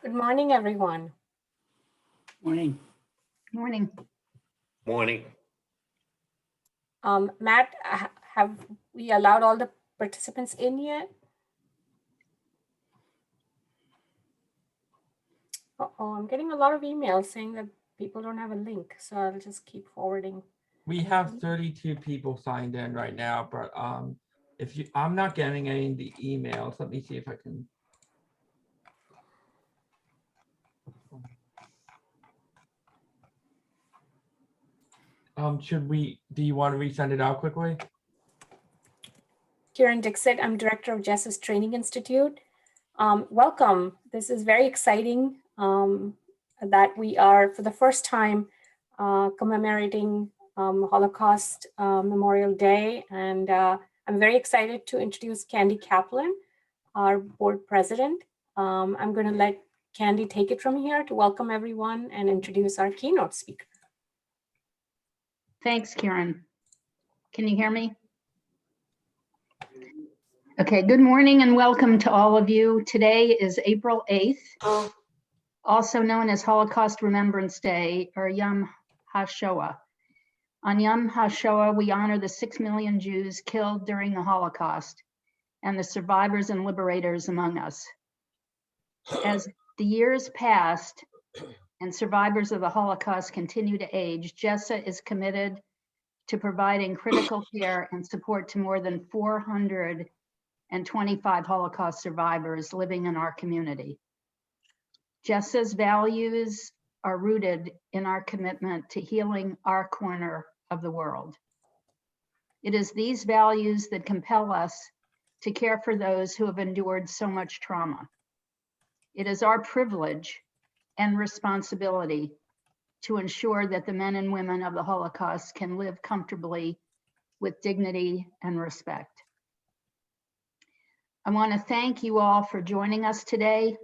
Good morning, everyone. Morning. Morning. Morning. Matt, have we allowed all the participants in yet? Uh-oh, I'm getting a lot of emails saying that people don't have a link, so I'll just keep forwarding. We have 32 people signed in right now, but I'm not getting any of the emails. Let me see if I can. Do you want to resend it out quickly? Karen Dixit, I'm director of Jess's Training Institute. Welcome. This is very exciting that we are, for the first time, commemorating Holocaust Memorial Day. And I'm very excited to introduce Candy Kaplan, our board president. I'm going to let Candy take it from here to welcome everyone and introduce our keynote speaker. Thanks, Karen. Can you hear me? Okay, good morning and welcome to all of you. Today is April 8th, also known as Holocaust Remembrance Day, or Yom Hashoah. On Yom Hashoah, we honor the 6 million Jews killed during the Holocaust and the survivors and liberators among us. As the years passed and survivors of the Holocaust continue to age, JESA is committed to providing critical care and support to more than 425 Holocaust survivors living in our community. JESA's values are rooted in our commitment to healing our corner of the world. It is these values that compel us to care for those who have endured so much trauma. It is our privilege and responsibility to ensure that the men and women of the Holocaust can live comfortably with dignity and respect. I want to thank you all for joining us today.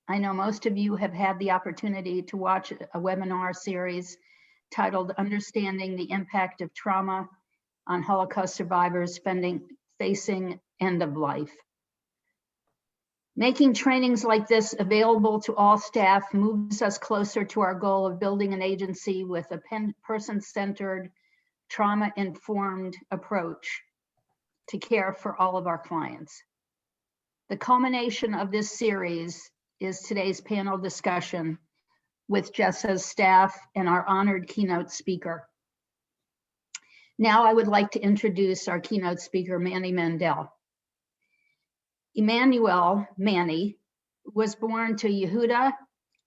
I know most of you have had the opportunity to watch a webinar series titled Understanding the Impact of Trauma on Holocaust Survivors Facing End of Life. Making trainings like this available to all staff moves us closer to our goal of building an agency with a person-centered, trauma-informed approach to care for all of our clients. The culmination of this series is today's panel discussion with JESA's staff and our honored keynote speaker. Now I would like to introduce our keynote speaker, Manny Mandel. Emmanuel Manny was born to Yehuda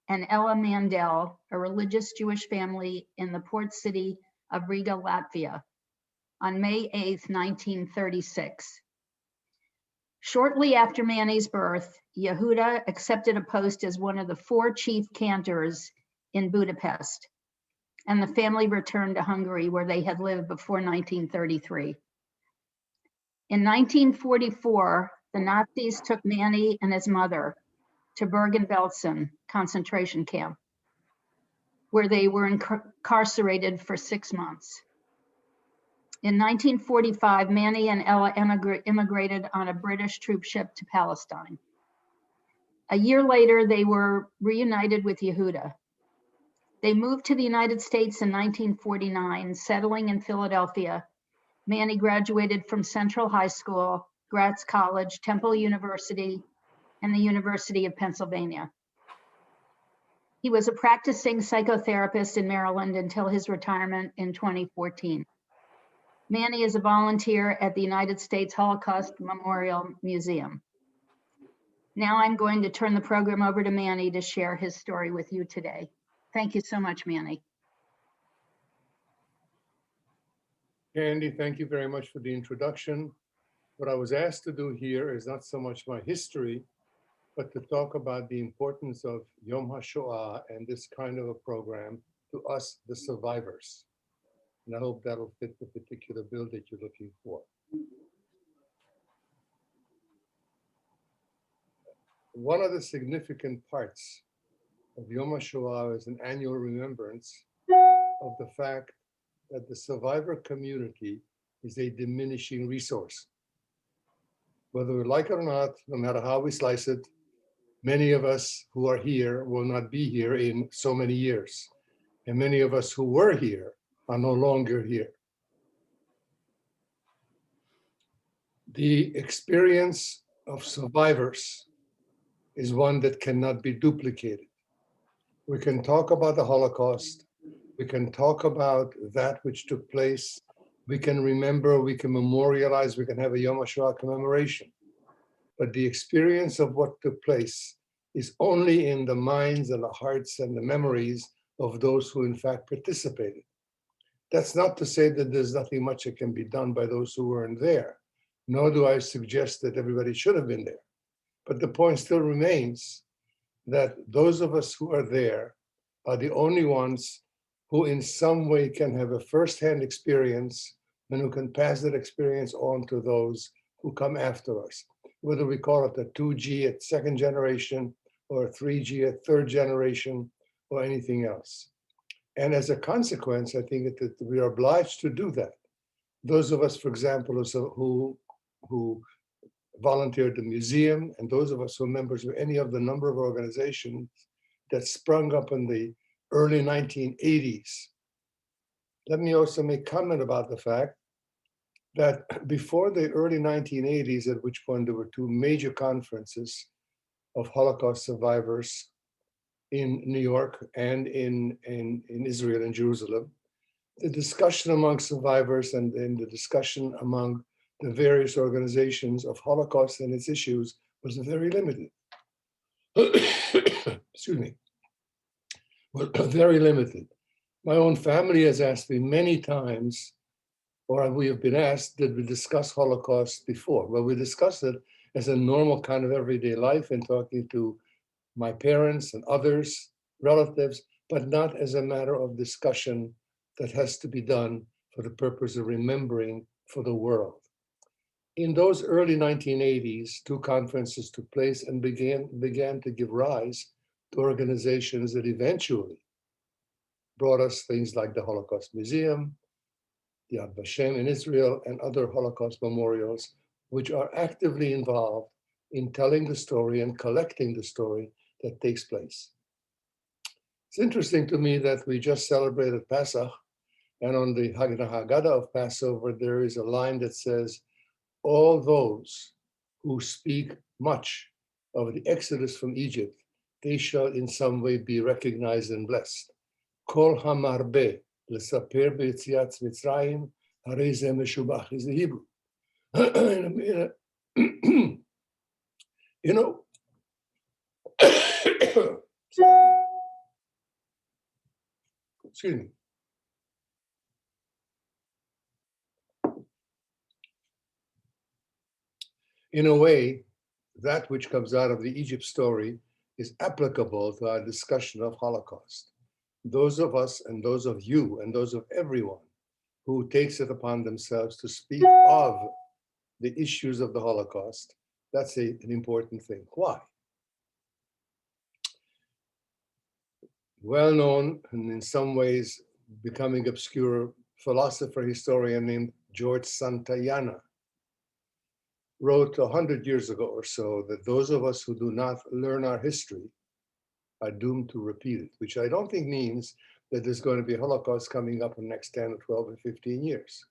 and Ella Mandel, a religious Jewish family in the port city of Riga, Latvia, on May 8th, 1936. Shortly after Manny's birth, Yehuda accepted a post as one of the 4 chief cantors in Budapest, and the family returned to Hungary, where they had lived before 1933. In 1944, the Nazis took Manny and his mother to Bergen-Belsen concentration camp, where they were incarcerated for 6 months. In 1945, Manny and Ella immigrated on a British troop ship to Palestine. A year later, they were reunited with Yehuda. They moved to the United States in 1949, settling in Philadelphia. Manny graduated from Central High School, Gratz College, Temple University, and the University of Pennsylvania. He was a practicing psychotherapist in Maryland until his retirement in 2014. Manny is a volunteer at the United States Holocaust Memorial Museum. Now I'm going to turn the program over to Manny to share his story with you today. Thank you so much, Manny. Candy, thank you very much for the introduction. What I was asked to do here is not so much my history, but to talk about the importance of Yom HaShoah and this kind of a program to us, the survivors. And I hope that'll fit the particular bill that you're looking for. One of the significant parts of Yom HaShoah is an annual remembrance of the fact that the survivor community is a diminishing resource. Whether we like it or not, no matter how we slice it, Many of us who are here will not be here in so many years. And many of us who were here are no longer here. The experience of survivors is one that cannot be duplicated. We can talk about the Holocaust. We can talk about that which took place. We can remember, we can memorialize, we can have a Yom HaShoah commemoration. But the experience of what took place is only in the minds and the hearts and the memories of those who in fact participated. That's not to say that there's nothing much that can be done by those who weren't there, nor do I suggest that everybody should have been there. But the point still remains that those of us who are there are the only ones who in some way can have a firsthand experience and who can pass that experience on to those who come after us. Whether we call it the 2G at second generation or 3G at third generation or anything else. And as a consequence, I think that we are obliged to do that. Those of us, for example, who volunteered at the museum, and those of us who are members of any of the number of organizations that sprung up in the early 1980s. Let me also make comment about the fact that before the early 1980s, at which point there were two major conferences of Holocaust survivors in New York and in Israel and Jerusalem, the discussion among survivors and the discussion among the various organizations of Holocaust and its issues was very limited. Excuse me. Was very limited. My own family has asked me many times, or we have been asked, did we discuss Holocaust before? Well, we discussed it as a normal kind of everyday life and talking to my parents and others, relatives, but not as a matter of discussion that has to be done for the purpose of remembering for the world. In those early 1980s, two conferences took place and began to give rise to organizations that eventually brought us things like the Holocaust Museum, the Yad Vashem in Israel, and other Holocaust memorials, which are actively involved in telling the story and collecting the story that takes place. It's interesting to me that we just celebrated Pesach, and on the Haggadah of Passover, there is a line that says, all those who speak much of the exodus from Egypt, they shall in some way be recognized and blessed. Kol hamarbe lesaper b'yetziat Mitzrayim, harei ze meshubach is the Hebrew. You know, excuse me. In a way, that which comes out of the Egypt story is applicable to our discussion of Holocaust. Those of us and those of you and those of everyone who takes it upon themselves to speak of the issues of the Holocaust, that's an important thing. Why? Well-known and in some ways becoming obscure philosopher, historian named George Santayana wrote 100 years ago or so that those of us who do not learn our history are doomed to repeat it, which I don't think means that there's going to be a Holocaust coming up in the next 10 or 12 or 15 years.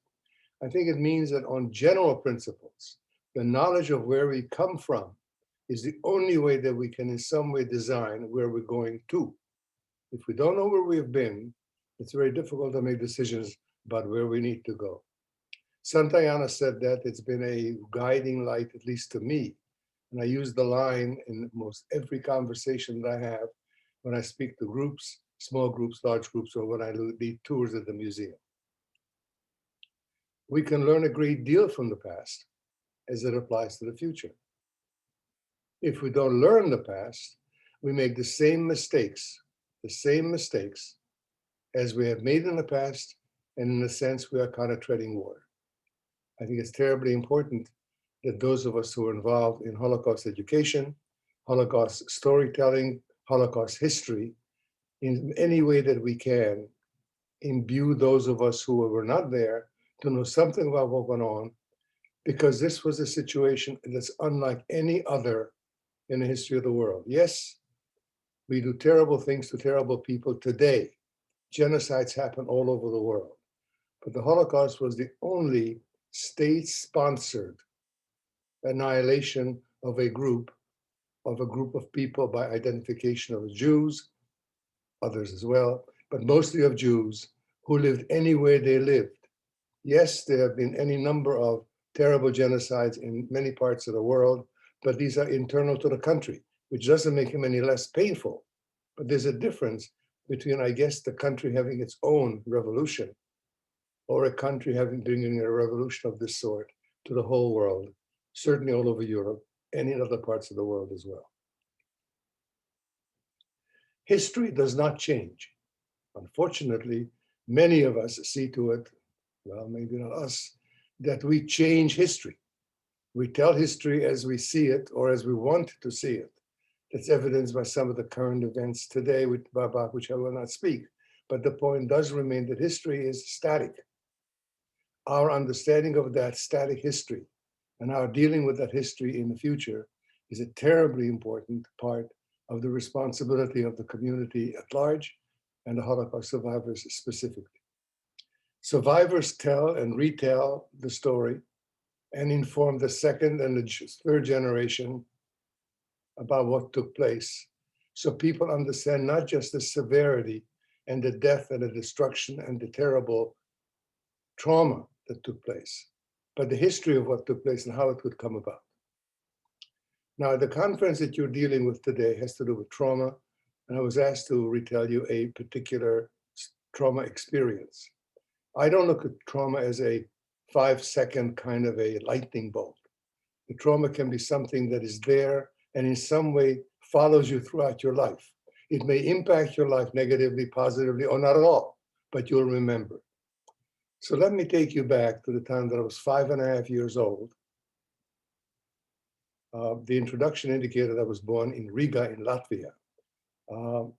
I think it means that on general principles, the knowledge of where we come from is the only way that we can in some way design where we're going to. If we don't know where we've been, it's very difficult to make decisions about where we need to go. Santayana said that it's been a guiding light, at least to me. And I use the line in most every conversation that I have when I speak to groups, small groups, large groups, or when I lead tours at the museum. We can learn a great deal from the past as it applies to the future. If we don't learn the past, we make the same mistakes as we have made in the past, and in a sense, we are kind of treading water. I think it's terribly important that those of us who are involved in Holocaust education, Holocaust storytelling, Holocaust history, in any way that we can, imbue those of us who were not there to know something about what went on, because this was a situation that's unlike any other in the history of the world. Yes, we do terrible things to terrible people today. Genocides happen all over the world. But the Holocaust was the only state-sponsored annihilation of a group of people by identification of Jews, others as well, but mostly of Jews who lived anywhere they lived. Yes, there have been any number of terrible genocides in many parts of the world, but these are internal to the country, which doesn't make them any less painful. But there's a difference between, I guess, the country having its own revolution or a country bringing a revolution of this sort to the whole world, certainly all over Europe and in other parts of the world as well. History does not change. Unfortunately, many of us see to it, well, maybe not us, that we change history. We tell history as we see it or as we want to see it. That's evidenced by some of the current events today, about which I will not speak. But the point does remain that history is static. Our understanding of that static history and our dealing with that history in the future is a terribly important part of the responsibility of the community at large and the Holocaust survivors specifically. Survivors tell and retell the story and inform the second and the third generation about what took place. So people understand not just the severity and the death and the destruction and the terrible trauma that took place, but the history of what took place and how it could come about. Now, the conference that you're dealing with today has to do with trauma, and I was asked to retell you a particular trauma experience. I don't look at trauma as a 5-second kind of a lightning bolt. The trauma can be something that is there and in some way follows you throughout your life. It may impact your life negatively, positively, or not at all, but you'll remember. So let me take you back to the time that I was 5.5 years old. The introduction indicated I was born in Riga in Latvia.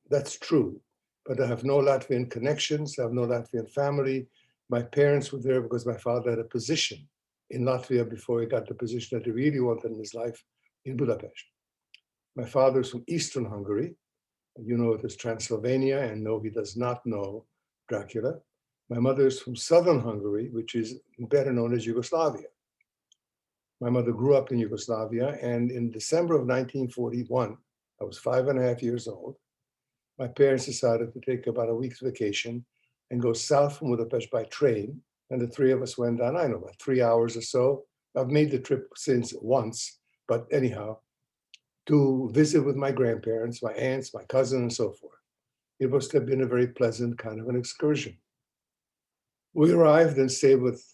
That's true, but I have no Latvian connections. I have no Latvian family. My parents were there because my father had a position in Latvia before he got the position that he really wanted in his life in Budapest. My father is from Eastern Hungary. You know it as Transylvania, and no, he does not know Dracula. My mother is from Southern Hungary, which is better known as Yugoslavia. My mother grew up in Yugoslavia, and in December of 1941, I was 5.5 years old. My parents decided to take about a week's vacation and go south from Budapest by train. And the three of us went down, I don't know, about 3 hours or so. I've made the trip since once, but anyhow, to visit with my grandparents, my aunts, my cousin, and so forth. It must have been a very pleasant kind of an excursion. We arrived and stayed with,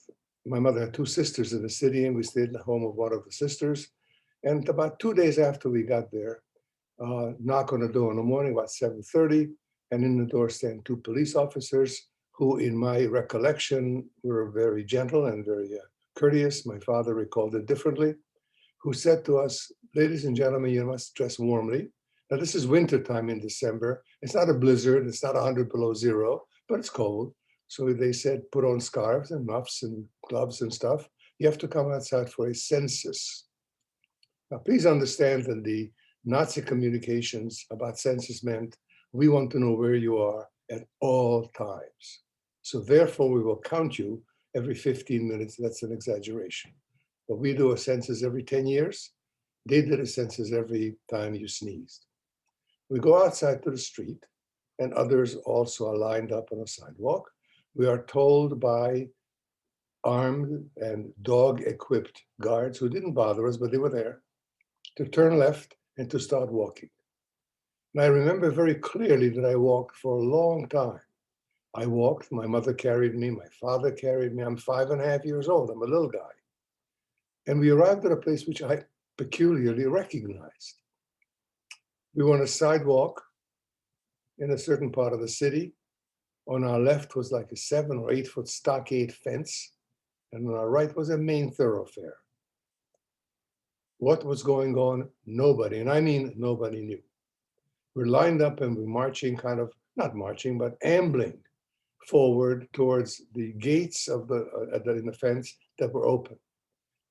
my mother had 2 sisters in the city, and we stayed in the home of one of the sisters. And about 2 days after we got there, knock on the door in the morning, about 7:30, and in the door stand 2 police officers who, in my recollection, were very gentle and very courteous. My father recalled it differently, who said to us, ladies and gentlemen, you must dress warmly. Now, this is wintertime in December. It's not a blizzard. It's not 100 below zero, but it's cold. So they said, put on scarves and muffs and gloves and stuff. You have to come outside for a census. Now, please understand that the Nazi communications about census meant we want to know where you are at all times. So therefore, we will count you every 15 minutes. That's an exaggeration. But we do a census every 10 years. They did a census every time you sneezed. We go outside to the street, and others also are lined up on a sidewalk. We are told by armed and dog-equipped guards who didn't bother us, but they were there, to turn left and to start walking. And I remember very clearly that I walked for a long time. I walked, my mother carried me, my father carried me. I'm 5.5 years old, I'm a little guy. And we arrived at a place which I peculiarly recognized. We were on a sidewalk in a certain part of the city. On our left was like a 7 or 8 foot stockade fence, and on our right was a main thoroughfare. What was going on? Nobody, and I mean nobody knew. We're lined up and we're marching, kind of, not marching, but ambling forward towards the gates of in the fence that were open.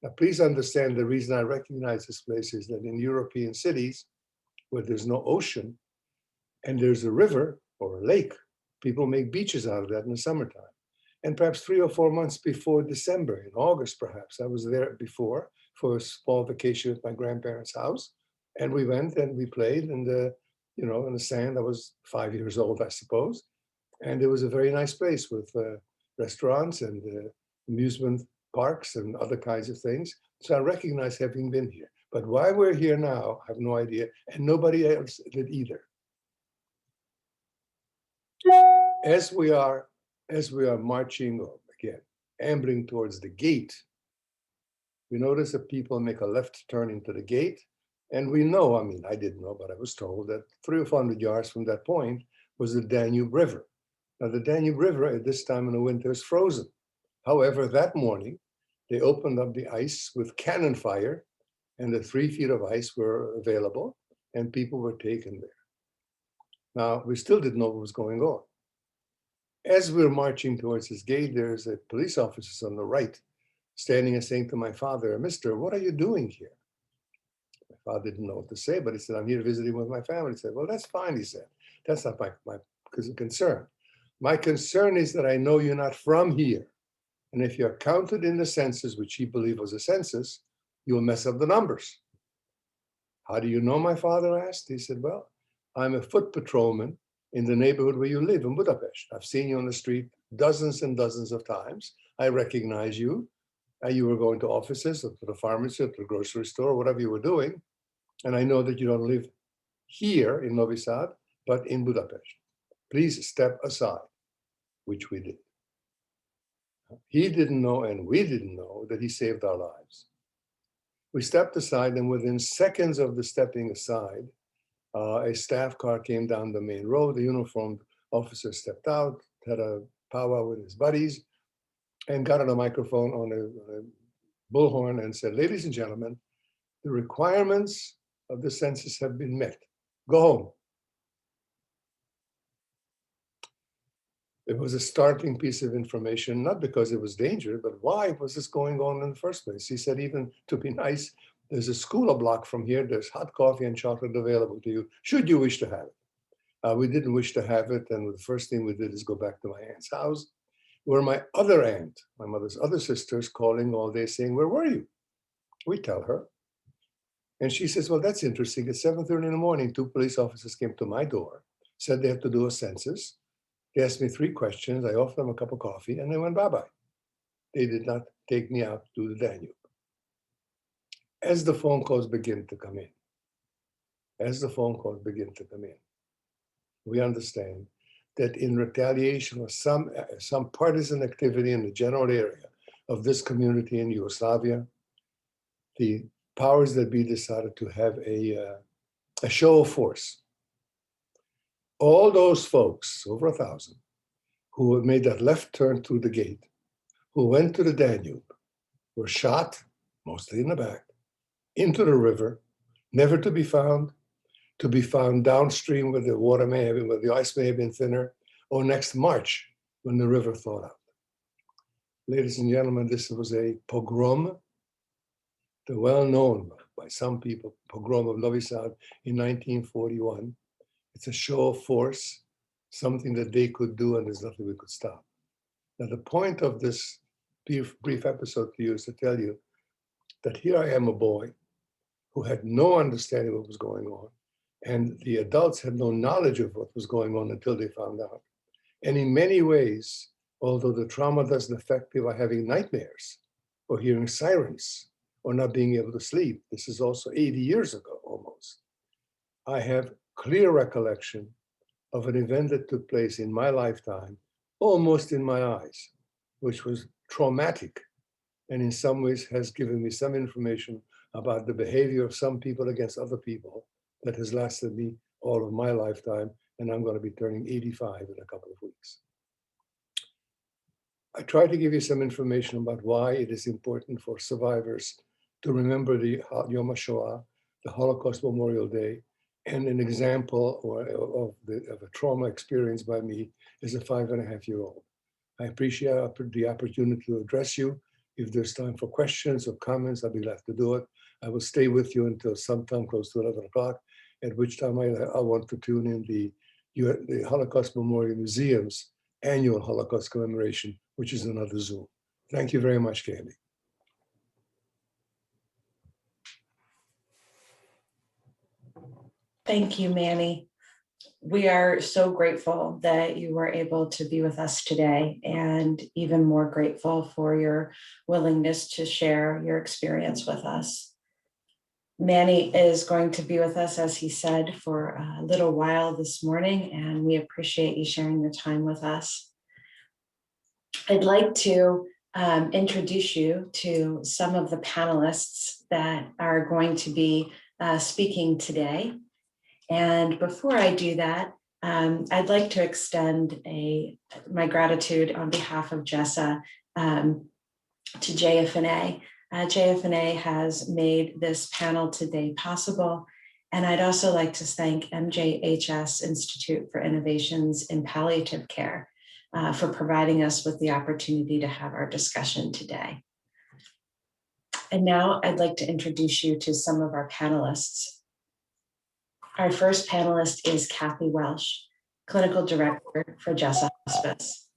Now, please understand the reason I recognize this place is that in European cities where there's no ocean and there's a river or a lake, people make beaches out of that in the summertime. And perhaps 3 or 4 months before December, in August perhaps, I was there before for a small vacation at my grandparents' house. And we went and we played in the, in the sand. I was 5 years old, I suppose. And it was a very nice place with restaurants and amusement parks and other kinds of things. So I recognize having been here. But why we're here now, I have no idea. And nobody else did either. As we are marching, or again, ambling towards the gate, we notice that people make a left turn into the gate. And we know, I mean, I didn't know, but I was told that 300 or 400 yards from that point was the Danube River. Now, the Danube River at this time in the winter is frozen. However, that morning, they opened up the ice with cannon fire, and the 3 feet of ice were available, and people were taken there. Now, we still didn't know what was going on. As we're marching towards this gate, there's a police officer on the right standing and saying to my father, "Mister, what are you doing here?" My father didn't know what to say, but he said, "I'm here visiting with my family." He said, "Well, that's fine," he said. "That's not my concern. My concern is that I know you're not from here. And if you're counted in the census, which he believed was a census, you'll mess up the numbers." "How do you know?" my father asked. He said, "Well, I'm a foot patrolman in the neighborhood where you live in Budapest. I've seen you on the street dozens and dozens of times. I recognize you. You were going to offices or to the pharmacy or to the grocery store, whatever you were doing. And I know that you don't live here in Novi Sad, but in Budapest. Please step aside," which we did. He didn't know, and we didn't know, that he saved our lives. We stepped aside, and within seconds of the stepping aside, a staff car came down the main road. The uniformed officer stepped out, had a powwow with his buddies, and got on a microphone on a bullhorn and said, "Ladies and gentlemen, the requirements of the census have been met. Go home." It was a startling piece of information, not because it was dangerous, but why was this going on in the first place? He said, even to be nice, there's a school a block from here. There's hot coffee and chocolate available to you, should you wish to have it. We didn't wish to have it. And the first thing we did is go back to my aunt's house, where my other aunt, my mother's other sisters, calling all day saying, "Where were you?" We tell her. And she says, "Well, that's interesting. At 7:30 in the morning, 2 police officers came to my door, said they had to do a census. They asked me 3 questions. I offered them a cup of coffee, and they went bye-bye. They did not take me out to the Danube." As the phone calls begin to come in, we understand that in retaliation or some partisan activity in the general area of this community in Yugoslavia, the powers that be decided to have a show of force. All those folks, over 1,000, who made that left turn through the gate, who went to the Danube, were shot, mostly in the back, into the river, never to be found downstream where the water may have been, where the ice may have been thinner, or next March when the river thawed out. Ladies and gentlemen, this was a pogrom, the well-known by some people pogrom of Novi Sad in 1941. It's a show of force, something that they could do, and there's nothing we could stop. Now, the point of this brief episode to you is to tell you that here I am, a boy who had no understanding of what was going on, and the adults had no knowledge of what was going on until they found out. And in many ways, although the trauma doesn't affect people by having nightmares or hearing sirens or not being able to sleep, this is also 80 years ago almost, I have clear recollection of an event that took place in my lifetime, almost in my eyes, which was traumatic, and in some ways has given me some information about the behavior of some people against other people that has lasted me all of my lifetime, and I'm going to be turning 85 in a couple of weeks. I try to give you some information about why it is important for survivors to remember the Yom HaShoah, the Holocaust Memorial Day, and an example of a trauma experienced by me as a 5.5-year-old. I appreciate the opportunity to address you. If there's time for questions or comments, I'll be glad to do it. I will stay with you until sometime close to 11 o'clock, at which time I want to tune in the Holocaust Memorial Museum's annual Holocaust commemoration, which is another Zoom. Thank you very much, Candy. Thank you, Manny. We are so grateful that you were able to be with us today, and even more grateful for your willingness to share your experience with us. Manny is going to be with us, as he said, for a little while this morning, and we appreciate you sharing your time with us. I'd like to introduce you to some of the panelists that are going to be speaking today. And before I do that, I'd like to extend my gratitude on behalf of JESSA to JFNA. JFNA has made this panel today possible. And I'd also like to thank MJHS Institute for Innovations in Palliative Care for providing us with the opportunity to have our discussion today. And now I'd like to introduce you to some of our panelists. Our first panelist is Kathy Welsh, Clinical Director for JESSA Hospice.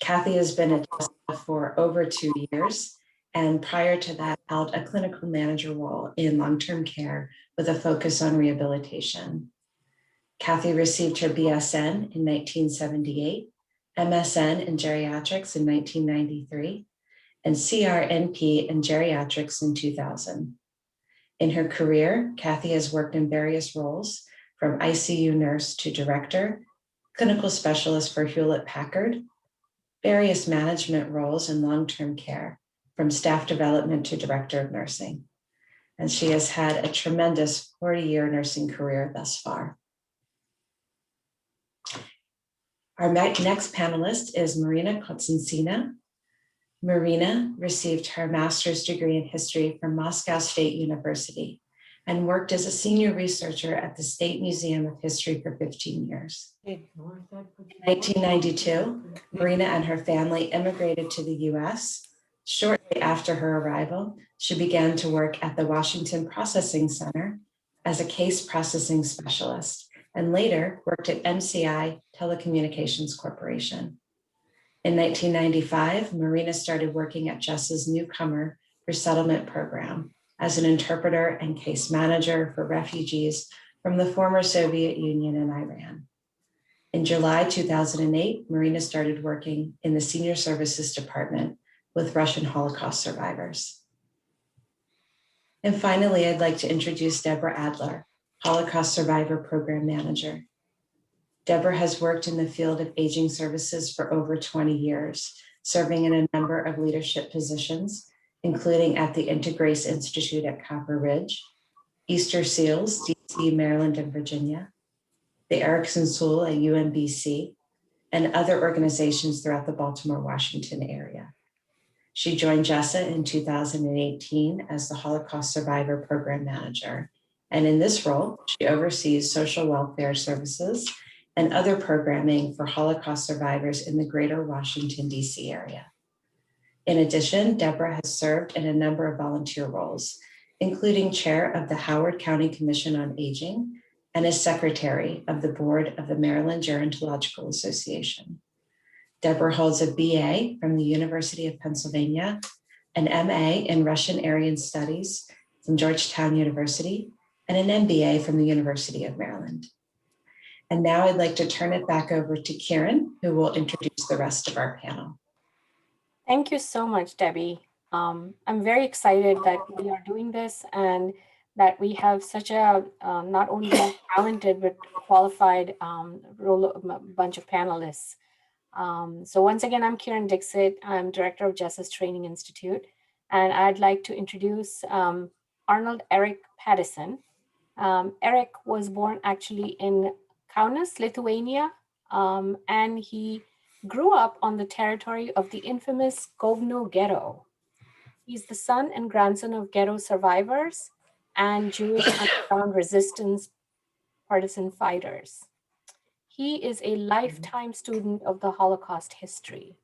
Kathy has been at JESSA for over 2 years, and prior to that, held a clinical manager role in long-term care with a focus on rehabilitation. Kathy received her BSN in 1978, MSN in geriatrics in 1993, and CRNP in geriatrics in 2000. In her career, Kathy has worked in various roles, from ICU nurse to director, clinical specialist for Hewlett-Packard, various management roles in long-term care, from staff development to director of nursing. And she has had a tremendous 40-year nursing career thus far. Our next panelist is Marina Kotsinsina. Marina received her master's degree in history from Moscow State University and worked as a senior researcher at the State Museum of History for 15 years. In 1992, Marina and her family immigrated to the US. Shortly after her arrival, she began to work at the Washington Processing Center as a case processing specialist, and later worked at MCI Telecommunications Corporation. In 1995, Marina started working at JESSA's Newcomer Resettlement Program as an interpreter and case manager for refugees from the former Soviet Union and Iran. In July 2008, Marina started working in the Senior Services Department with Russian Holocaust survivors. And finally, I'd like to introduce Deborah Adler, Holocaust Survivor Program Manager. Deborah has worked in the field of aging services for over 20 years, serving in a number of leadership positions, including at the Integrace Institute at Copper Ridge, Easter Seals, DC, Maryland, and Virginia, the Erickson School at UMBC, and other organizations throughout the Baltimore, Washington area. She joined JESSA in 2018 as the Holocaust Survivor Program Manager. And in this role, she oversees social welfare services and other programming for Holocaust survivors in the greater Washington, DC area. In addition, Deborah has served in a number of volunteer roles, including chair of the Howard County Commission on Aging and as secretary of the board of the Maryland Gerontological Association. Deborah holds a BA from the University of Pennsylvania, an MA in Russian Aryan Studies from Georgetown University, and an MBA from the University of Maryland. And now I'd like to turn it back over to Kieran, who will introduce the rest of our panel. Thank you so much, Debbie. I'm very excited that we are doing this and that we have such a not only talented but qualified bunch of panelists. So once again, I'm Kieran Dixit. I'm director of JESSA's Training Institute, and I'd like to introduce Arnold Eric Pattison. Eric was born actually in Kaunas, Lithuania, and he grew up on the territory of the infamous Kovno Ghetto. He's the son and grandson of ghetto survivors and Jewish underground resistance partisan fighters. He is a lifetime student of the Holocaust history.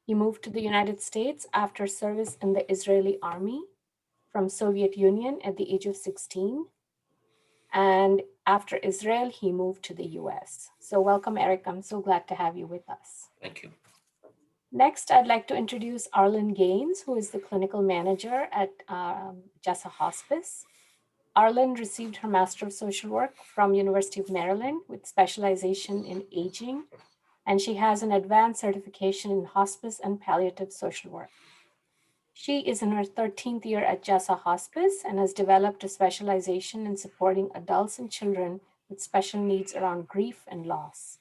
He moved to the United States after service in the Israeli army from Soviet Union at the age of 16. And after Israel, he moved to the US. So welcome, Eric. I'm so glad to have you with us. Thank you. Next, I'd like to introduce Arlen Gaines, who is the clinical manager at Jessa Hospice. Arlen received her Master of Social Work from University of Maryland with specialization in aging, and she has an advanced certification in hospice and palliative social work. She is in her 13th year at Jessa Hospice and has developed a specialization in supporting adults and children with special needs around grief and loss.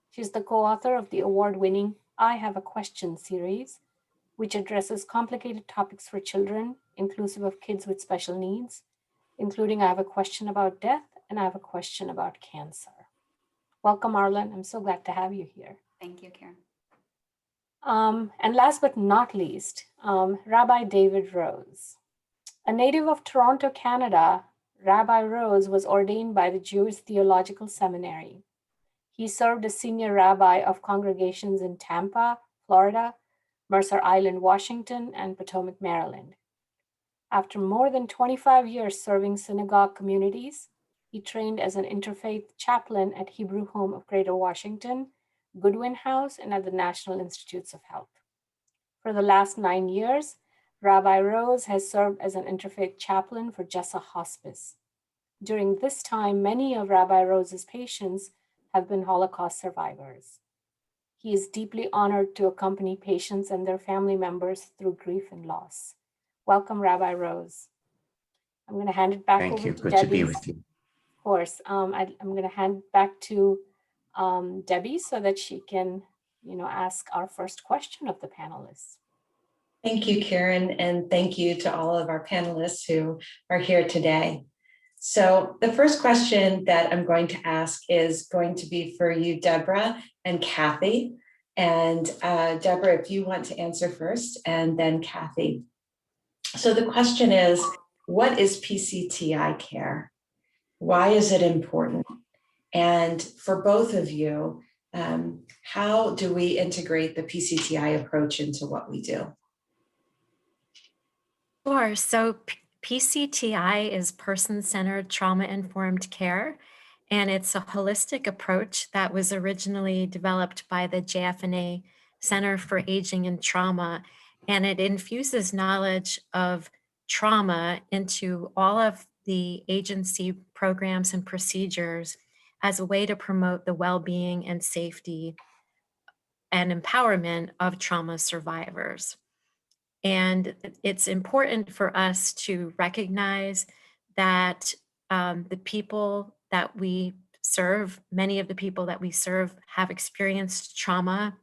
She's the co-author of the award-winning I Have a Question series, which addresses complicated topics for children, inclusive of kids with special needs, including I Have a Question About Death and I Have a Question About Cancer. Welcome, Arlen. I'm so glad to have you here. Thank you, Karen. And last but not least, Rabbi David Rose. A native of Toronto, Canada, Rabbi Rose was ordained by the Jewish Theological Seminary. He served as senior rabbi of congregations in Tampa, Florida, Mercer Island, Washington, and Potomac, Maryland. After more than 25 years serving synagogue communities, he trained as an interfaith chaplain at Hebrew Home of Greater Washington, Goodwin House, and at the National Institutes of Health. For the last 9 years, Rabbi Rose has served as an interfaith chaplain for Jessa Hospice. During this time, many of Rabbi Rose's patients have been Holocaust survivors. He is deeply honored to accompany patients and their family members through grief and loss. Welcome, Rabbi Rose. I'm going to hand it back Thank over you. to Good Debbie. to be with you. Of course, I'm going to hand it back to Debbie so that she can, ask our first question of the panelists. Thank you, Karen, and thank you to all of our panelists who are here today. So the first question that I'm going to ask is going to be for you, Deborah and Kathy. And Deborah, if you want to answer first, and then Kathy. So the question is, what is PCTI care? Why is it important? And for both of you, how do we integrate the PCTI approach into what we do? Sure. So PCTI is person-centered trauma-informed care, and it's a holistic approach that was originally developed by the JFNA Center for Aging and Trauma, and it infuses knowledge of trauma into all of the agency programs and procedures as a way to promote the well-being and safety and empowerment of trauma survivors. And it's important for us to recognize that the people that we serve, many of the people that we serve have experienced trauma.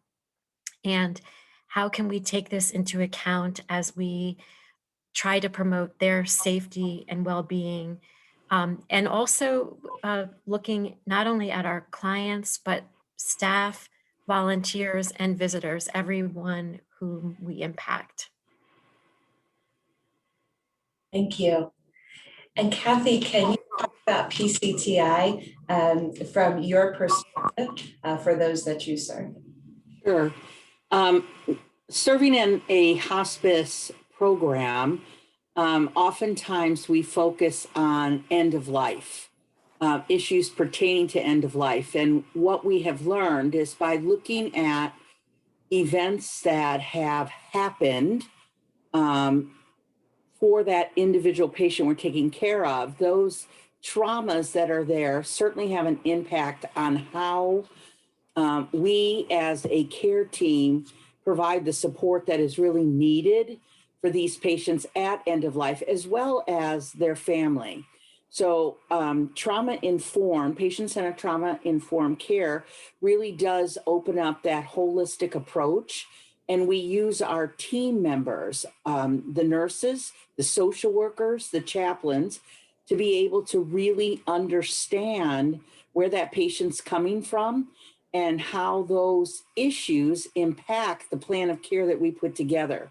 And how can we take this into account as we try to promote their safety and well-being? And also looking not only at our clients, but staff, volunteers, and visitors, everyone whom we impact. Thank you. And Kathy, can you talk about PCTI from your perspective for those that you serve? Sure. Serving in a hospice program, oftentimes we focus on end of life, issues pertaining to end of life. And what we have learned is by looking at events that have happened for that individual patient we're taking care of, those traumas that are there certainly have an impact on how we as a care team provide the support that is really needed for these patients at end of life, as well as their family. So trauma-informed, patient-centered trauma-informed care really does open up that holistic approach. And we use our team members, the nurses, the social workers, the chaplains, to be able to really understand where that patient's coming from and how those issues impact the plan of care that we put together.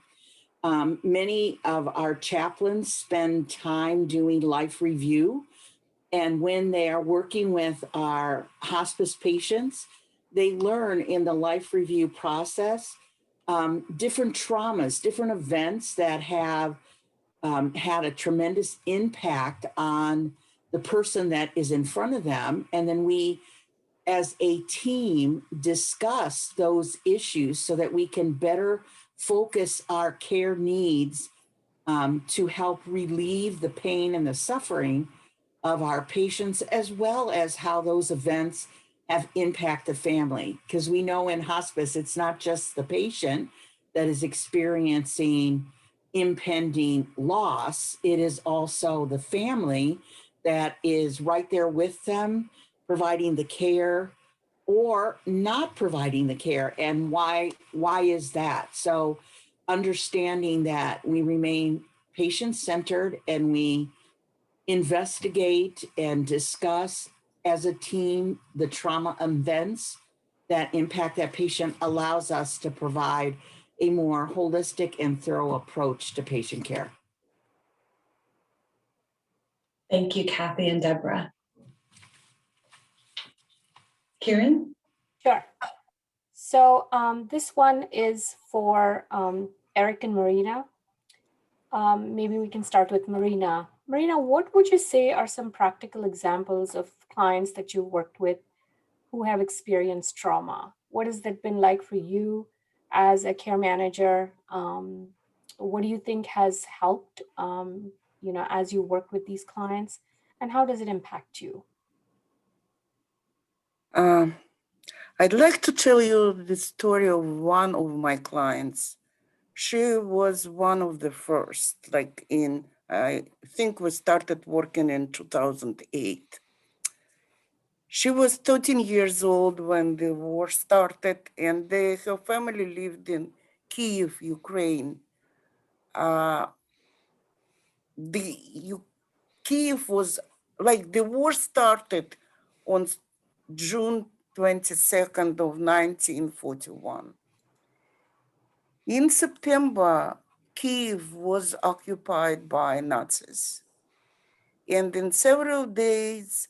Many of our chaplains spend time doing life review. And when they are working with our hospice patients, they learn in the life review process different traumas, different events that have had a tremendous impact on the person that is in front of them. And then we, as a team, discuss those issues so that we can better focus our care needs to help relieve the pain and the suffering of our patients, as well as how those events have impacted the family. Because we know in hospice, it's not just the patient that is experiencing impending loss, it is also the family that is right there with them, providing the care or not providing the care. And why is that? So understanding that we remain patient-centered and we investigate and discuss as a team the trauma events that impact that patient allows us to provide a more holistic and thorough approach to patient care. Thank you, Kathy and Deborah. Kieran? Sure. So this one is for Eric and Marina. Maybe we can start with Marina. Marina, what would you say are some practical examples of clients that you worked with who have experienced trauma? What has that been like for you as a care manager? What do you think has helped, as you work with these clients, and how does it impact you? I'd like to tell you the story of one of my clients. She was one of the first, I think we started working in 2008. She was 13 years old when the war started, and her family lived in Kyiv, Ukraine. Kyiv was the war started on June 22nd of 1941. In September, Kyiv was occupied by Nazis. And in several days,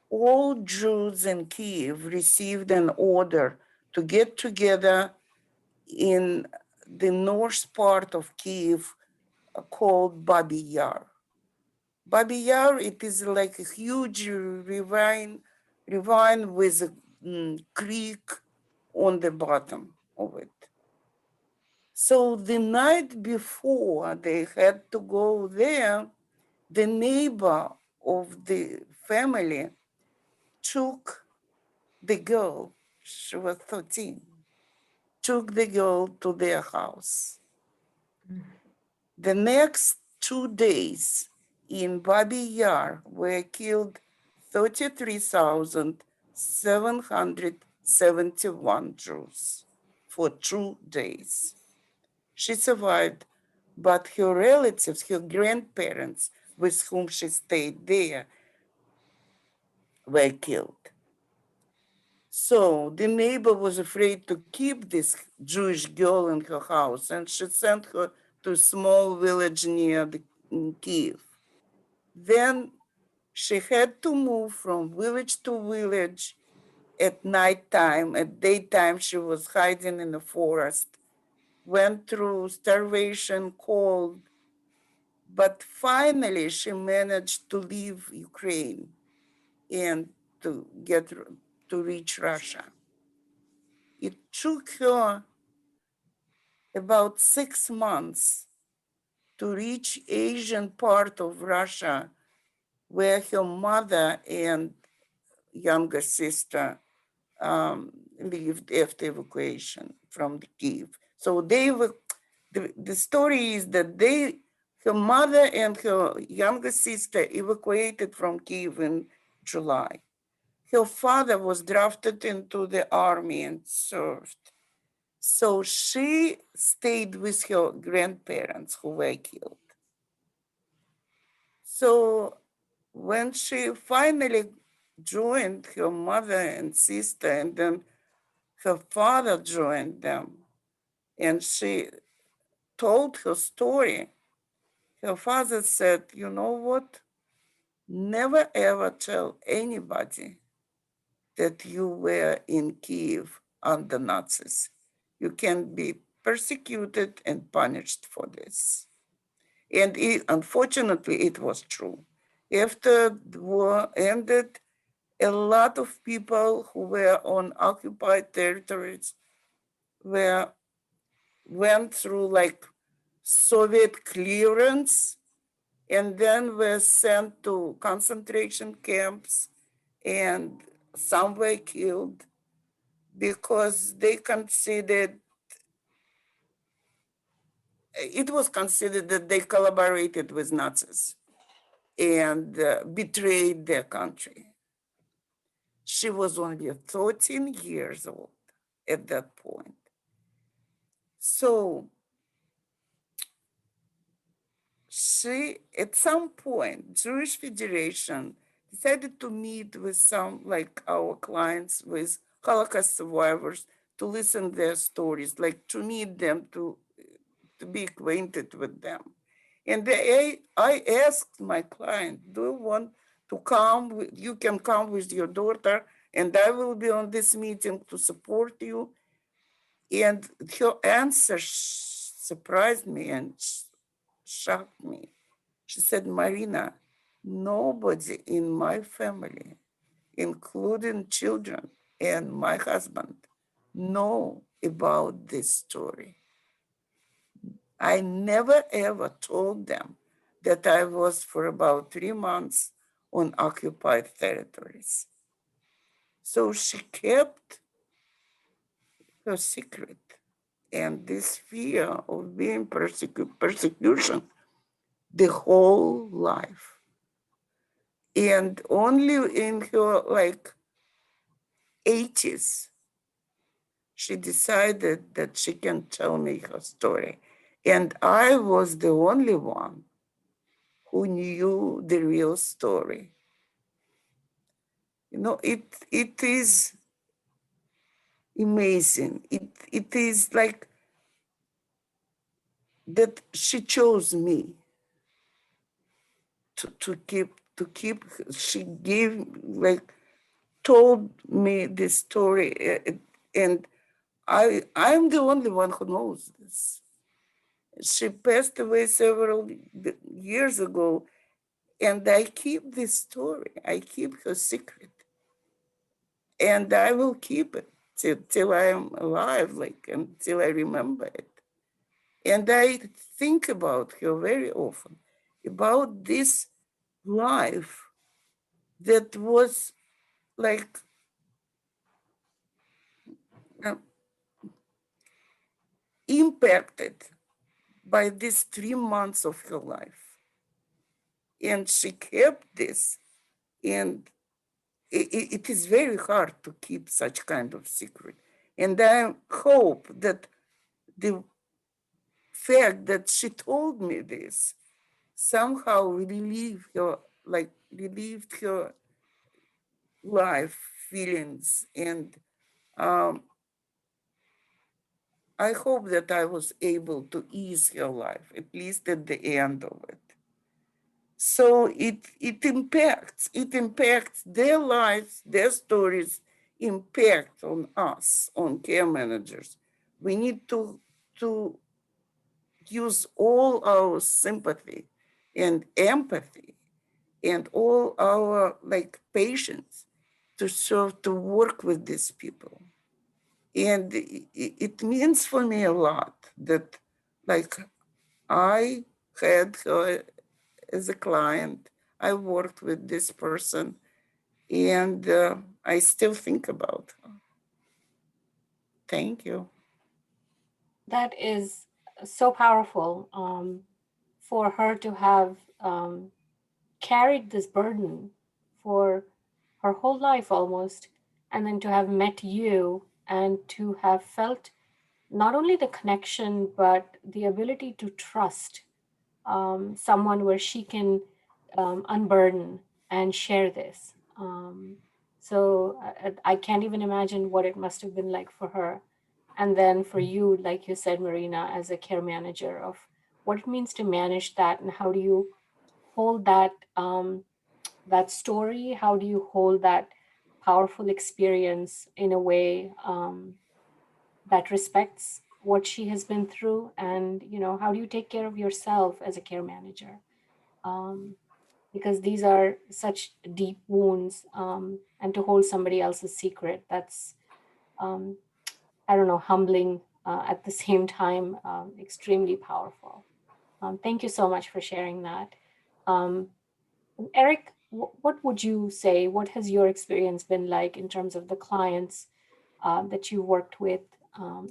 all Jews in Kyiv received an order to get together in the north part of Kyiv called Babi Yar. Babi Yar, it is like a huge ravine with a creek on the bottom of it. So the night before they had to go there, the neighbor of the family took the girl, she was 13, took the girl to their house. The next 2 days in Babi Yar were killed 33,771 Jews for 2 days. She survived, but her relatives, her grandparents with whom she stayed there, were killed. So the neighbor was afraid to keep this Jewish girl in her house, and she sent her to a small village near Kyiv. Then she had to move from village to village at nighttime. At daytime, she was hiding in the forest, went through starvation, cold, but finally she managed to leave Ukraine and to reach Russia. It took her about 6 months to reach Asian part of Russia where her mother and younger sister lived after evacuation from the Kyiv. So the story is that her mother and her younger sister evacuated from Kyiv in July. Her father was drafted into the army and served. So she stayed with her grandparents who were killed. So when she finally joined her mother and sister, and then her father joined them, and she told her story, her father said, "You know what? Never ever tell anybody that you were in Kyiv under Nazis. You can be persecuted and punished for this. And unfortunately, it was true. After the war ended, a lot of people who were on occupied territories went through like Soviet clearance and then were sent to concentration camps, and some were killed because they considered, it was considered that they collaborated with Nazis and betrayed their country. She was only 13 years old at that point. So she, at some point, Jewish Federation decided to meet with some, like our clients, with Holocaust survivors, to listen their stories, like to meet them, to be acquainted with them. And I asked my client, do you want to come? You can come with your daughter, and I will be on this meeting to support you. And her answer surprised me and shocked me. She said, Marina, nobody in my family, including children and my husband, know about this story. I never ever told them that I was for about 3 months on occupied territories. So she kept her secret, and this fear of being persecution the whole life. And only in her like 80s, she decided that she can tell me her story. And I was the only one who knew the real story. You know, it is amazing. It is like that she chose me to keep, she gave, like, told me this story, and I'm the only one who knows this. She passed away several years ago, and I keep this story. I keep her secret, and I will keep it till I am alive, like until I remember it. And I think about her very often, about this life that was like uh, impacted by these 3 months of her life. And she kept this, and it is very hard to keep such kind of secret. And I hope that the fact that she told me this somehow relieved her life feelings. And I hope that I was able to ease her life, at least at the end of it. So it impacts their lives, their stories impact on us, on care managers. We need to use all our sympathy and empathy and all our like patience to serve, to work with these people. And it means for me a lot that, like, I had her as a client. I worked with this person, and I still think about her. Thank you. That is so powerful, for her to have carried this burden for her whole life almost, and then to have met you and to have felt not only the connection, but the ability to trust someone where she can unburden and share this. So I can't even imagine what it must have been like for her. And then for you, like you said, Marina, as a care manager, of what it means to manage that, and how do you hold that that story? How do you hold that powerful experience in a way that respects what she has been through, and how do you take care of yourself as a care manager, because these are such deep wounds, and to hold somebody else's secret, that's um, I don't know, humbling, at the same time, extremely powerful. Thank you so much for sharing that. um, Eric, what would you say? What has your experience been like in terms of the clients that you worked with,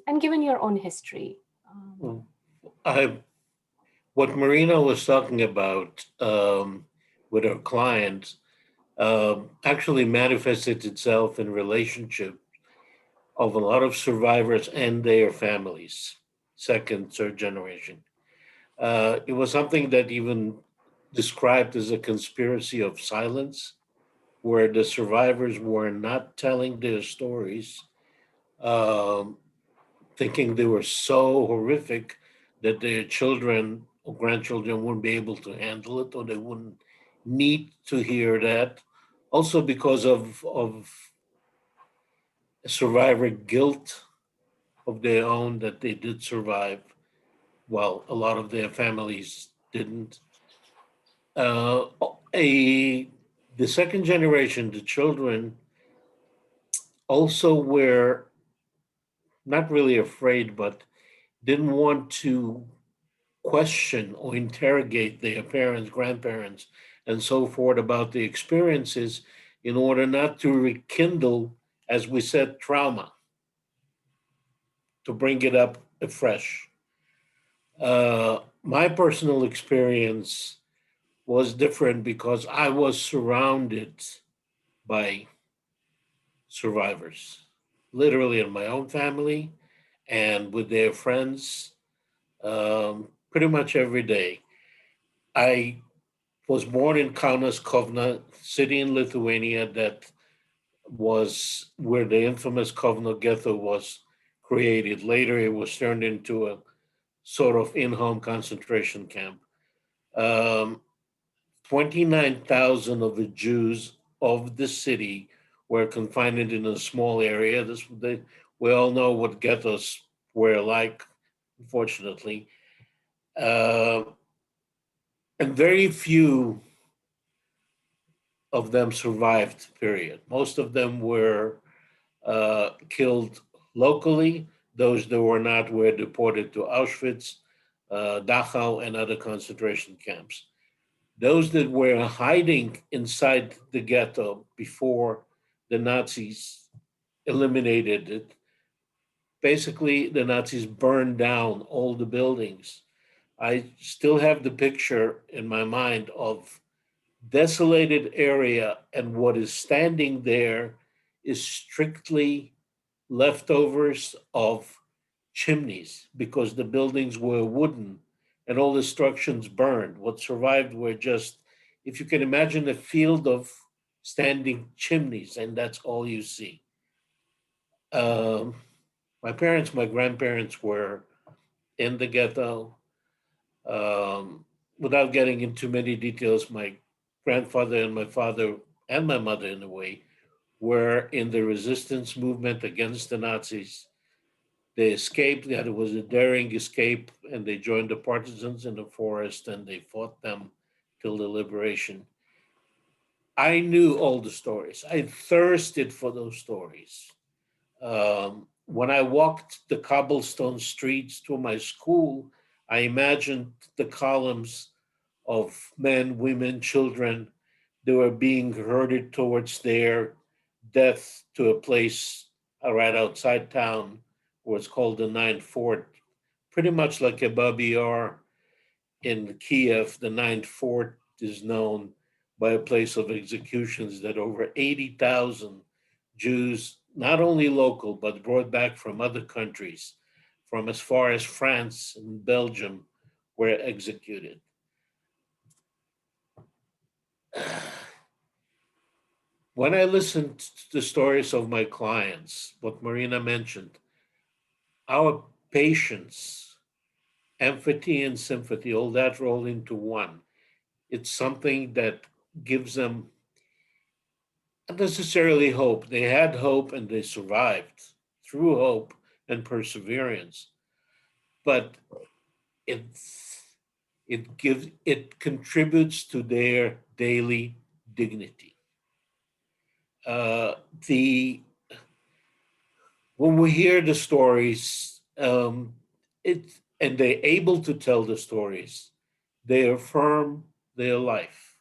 and given your own history? I, what Marina was talking about with her clients actually manifested itself in relationship of a lot of survivors and their families, second, third generation. It was something that even described as a conspiracy of silence, where the survivors were not telling their stories, um, thinking they were so horrific that their children or grandchildren wouldn't be able to handle it, or they wouldn't need to hear that. Also, because of survivor guilt of their own, that they did survive while a lot of their families didn't. Uh, a the second generation, the children, also were not really afraid, but didn't want to question or interrogate their parents, grandparents, and so forth about the experiences in order not to rekindle, as we said, trauma, to bring it up afresh. My personal experience was different because I was surrounded by survivors, literally in my own family and with their friends, pretty much every day. I was born in Kaunas, Kovna, city in Lithuania that was where the infamous Kovno ghetto was created. Later, it was turned into a sort of in-home concentration camp. Um, 29,000 of the Jews of the city were confined in a small area. We all know what ghettos were like, unfortunately. Uh, and very few of them survived, period. Most of them were killed locally. Those that were not were deported to Auschwitz, Dachau, and other concentration camps. Those that were hiding inside the ghetto before the Nazis eliminated it, basically the Nazis burned down all the buildings. I still have the picture in my mind of desolated area, and what is standing there is strictly leftovers of chimneys because the buildings were wooden and all the structures burned. What survived were just, if you can imagine, a field of standing chimneys, and that's all you see. Um, my parents, my grandparents were in the ghetto. Without getting into many details, my grandfather and my father and my mother, in a way, were in the resistance movement against the Nazis. They escaped, that it was a daring escape, and they joined the partisans in the forest and they fought them till the liberation. I knew all the stories. I thirsted for those stories. When I walked the cobblestone streets to my school, I imagined the columns of men, women, children. They were being herded towards their death to a place right outside town, what's called the Ninth Fort, pretty much like a Babi Yar in Kiev. The Ninth Fort is known by a place of executions that over 80,000 Jews, not only local, but brought back from other countries, from as far as France and Belgium, were executed. When I listened to the stories of my clients, what Marina mentioned, our patience, empathy, and sympathy, all that rolled into one. It's something that gives them not necessarily hope. They had hope and they survived through hope and perseverance. but it contributes to their daily dignity. When we hear the stories, and they're able to tell the stories, they affirm their life,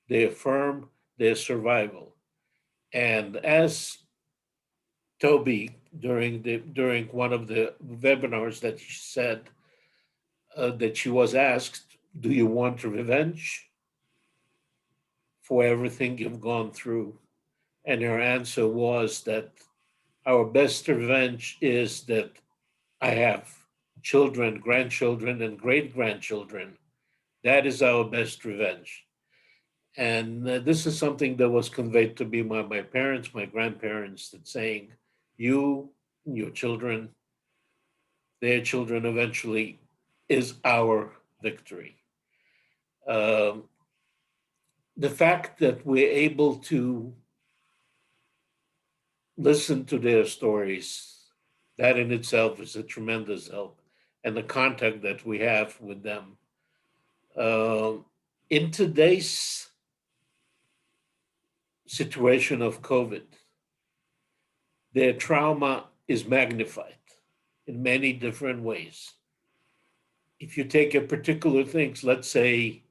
they affirm their survival. And as Toby, during one of the webinars that she said, that she was asked, do you want revenge for everything you've gone through? And her answer was that our best revenge is that I have children, grandchildren, and great-grandchildren. That is our best revenge. And this is something that was conveyed to me by my parents, my grandparents, that saying, you, your children, their children eventually is our victory. The fact that we're able to listen to their stories, that in itself is a tremendous help, and the contact that we have with them. In today's situation of COVID, their trauma is magnified in many different ways. If you take a particular things, let's say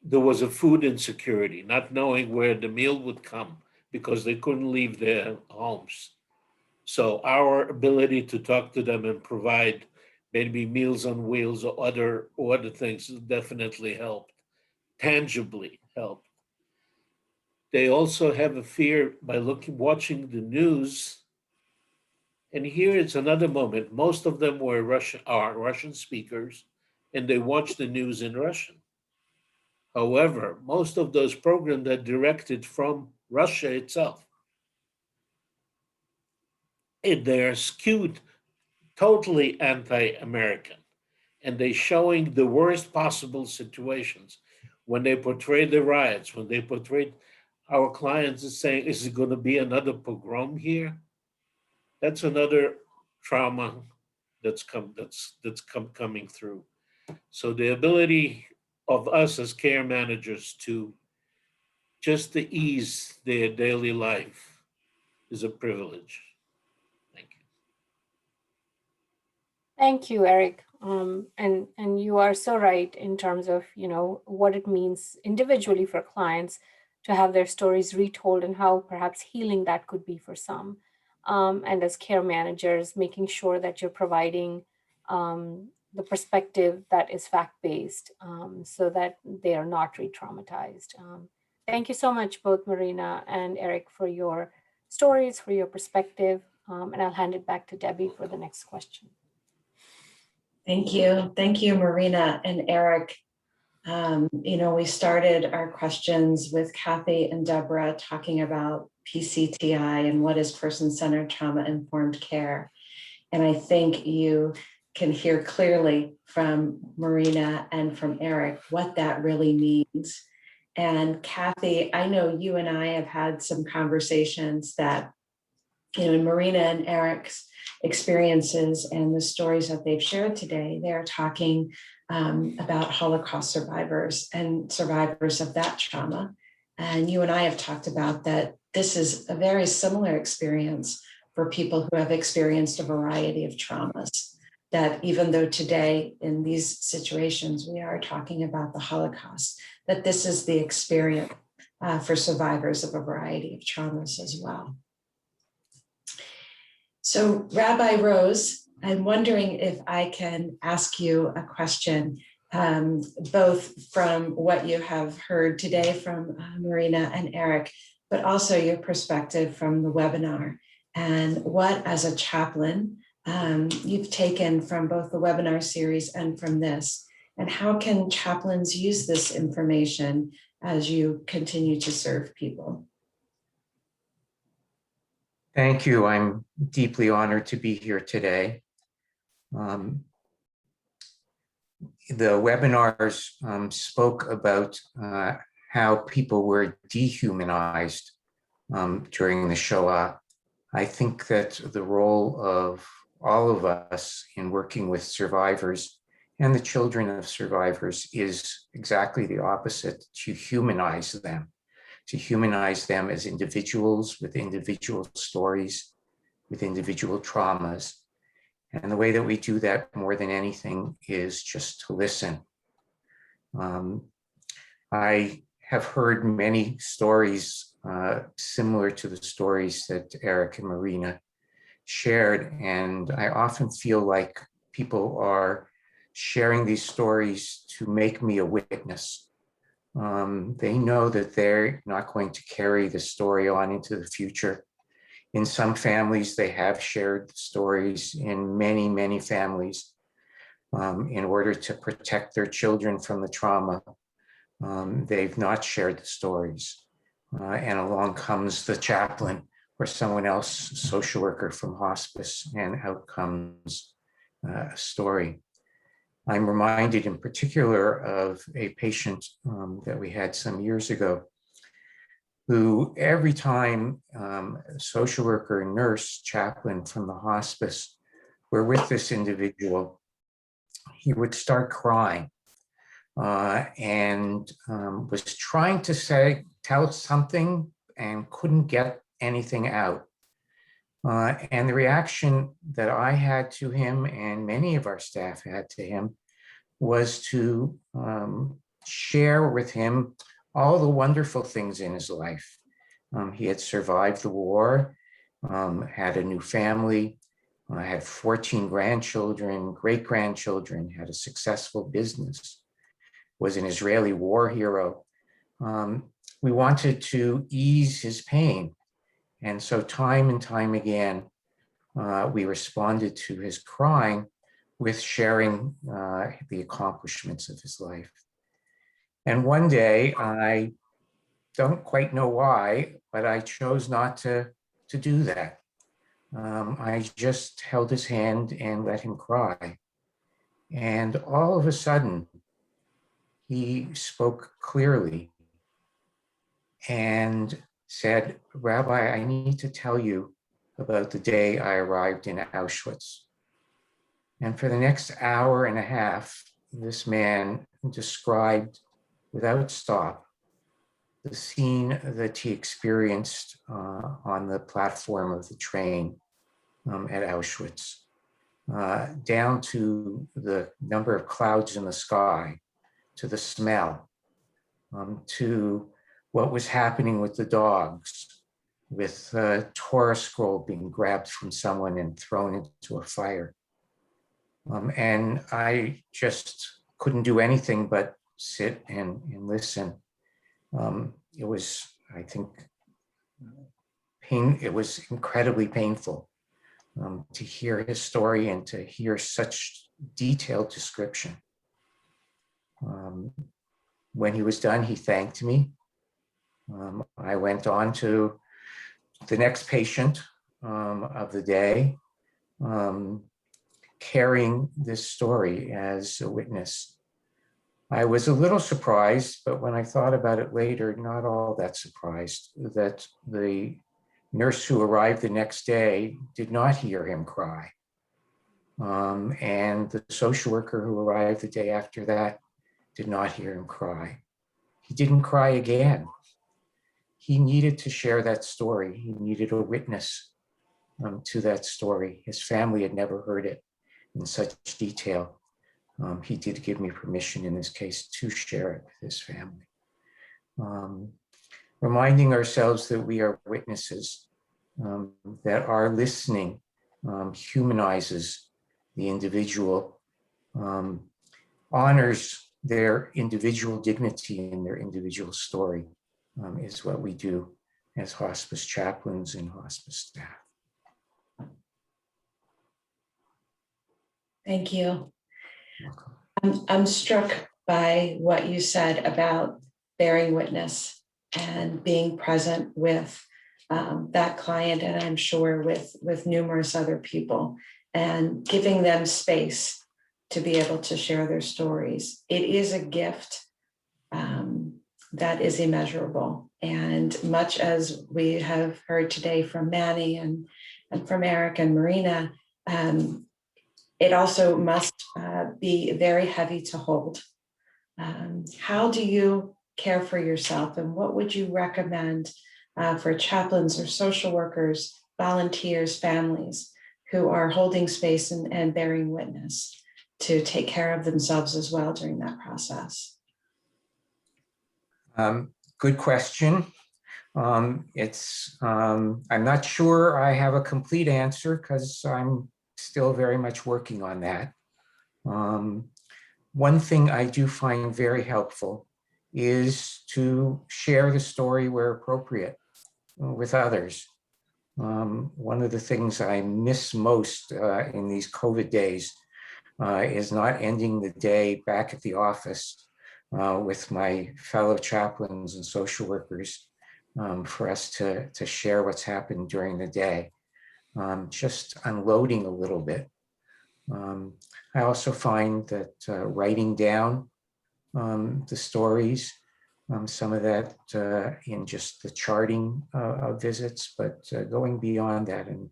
there was a food insecurity, not knowing where the meal would come because they couldn't leave their homes. So our ability to talk to them and provide maybe Meals on Wheels or other things definitely helped, tangibly helped. They also have a fear by watching the news. And here it's another moment. Most of them are Russian speakers, and they watch the news in Russian. However, most of those programs are directed from Russia itself. And they're skewed totally anti-American. And they're showing the worst possible situations. When they portray the riots, when they portray our clients is saying, is it going to be another pogrom here? That's another trauma that's coming through. So the ability of us as care managers to just to ease their daily life is a privilege. Thank you. Thank you, Eric. And you are so right in terms of what it means individually for clients to have their stories retold and how perhaps healing that could be for some. And as care managers, making sure that you're providing the perspective that is fact-based so that they are not re-traumatized. Thank you so much, both Marina and Eric, for your stories, for your perspective. And I'll hand it back to Debbie for the next question. Thank you. Thank you, Marina and Eric. We started our questions with Kathy and Deborah talking about PCTI and what is person-centered trauma-informed care. And I think you can hear clearly from Marina and from Eric what that really means. And Kathy, I know you and I have had some conversations that, in Marina and Eric's experiences and the stories that they've shared today, they're talking about Holocaust survivors and survivors of that trauma. And you and I have talked about that this is a very similar experience for people who have experienced a variety of traumas, that even though today in these situations we are talking about the Holocaust, that this is the experience for survivors of a variety of traumas as well. So Rabbi Rose, I'm wondering if I can ask you a question, both from what you have heard today from Marina and Eric, but also your perspective from the webinar, and what as a chaplain you've taken from both the webinar series and from this, and how can chaplains use this information as you continue to serve people? Thank you. I'm deeply honored to be here today. The webinars spoke about how people were dehumanized during the Shoah. I think that the role of all of us in working with survivors and the children of survivors is exactly the opposite, to humanize them as individuals with individual stories, with individual traumas. And the way that we do that more than anything is just to listen. I have heard many stories similar to the stories that Eric and Marina shared, and I often feel like people are sharing these stories to make me a witness. They know that they're not going to carry the story on into the future. In some families, they have shared the stories. In many, many families, in order to protect their children from the trauma, they've not shared the stories. And along comes the chaplain or someone else, social worker from hospice, and out comes a story. I'm reminded in particular of a patient that we had some years ago, who every time a social worker, nurse, chaplain from the hospice were with this individual, he would start crying and was trying to tell something and couldn't get anything out. And the reaction that I had to him and many of our staff had to him was to share with him all the wonderful things in his life. He had survived the war, had a new family, had 14 grandchildren, great-grandchildren, had a successful business, was an Israeli war hero. We wanted to ease his pain. And so time and time again, we responded to his crying with sharing the accomplishments of his life. And one day, I don't quite know why, but I chose not to do that. I just held his hand and let him cry. And all of a sudden, he spoke clearly and said, "Rabbi, I need to tell you about the day I arrived in Auschwitz." And for the next hour and a half, this man described without stop the scene that he experienced on the platform of the train at Auschwitz, down to the number of clouds in the sky, to the smell, to what was happening with the dogs, with the Torah scroll being grabbed from someone and thrown into a fire. And I just couldn't do anything but sit and listen. It was, I think, it was incredibly painful to hear his story and to hear such detailed description. When he was done, he thanked me. I went on to the next patient of the day, carrying this story as a witness. I was a little surprised, but when I thought about it later, not all that surprised that the nurse who arrived the next day did not hear him cry. And the social worker who arrived the day after that did not hear him cry. He didn't cry again. He needed to share that story. He needed a witness to that story. His family had never heard it in such detail. He did give me permission in this case to share it with his family. Reminding ourselves that we are witnesses, that our listening humanizes the individual, honors their individual dignity and their individual story, is what we do as hospice chaplains and hospice staff. Thank you. Welcome. I'm struck by what you said about bearing witness and being present with that client, and I'm sure with numerous other people, and giving them space to be able to share their stories. It is a gift that is immeasurable. And much as we have heard today from Manny and from Eric and Marina, It also must be very heavy to hold. How do you care for yourself, and what would you recommend for chaplains or social workers, volunteers, families who are holding space and bearing witness to take care of themselves as well during that process? Good question. I'm not sure I have a complete answer because I'm still very much working on that. One thing I do find very helpful is to share the story where appropriate with others. One of the things I miss most in these COVID days is not ending the day back at the office with my fellow chaplains and social workers for us to share what's happened during the day, just unloading a little bit. I also find that writing down the stories, some of that in just the charting of visits, but going beyond that and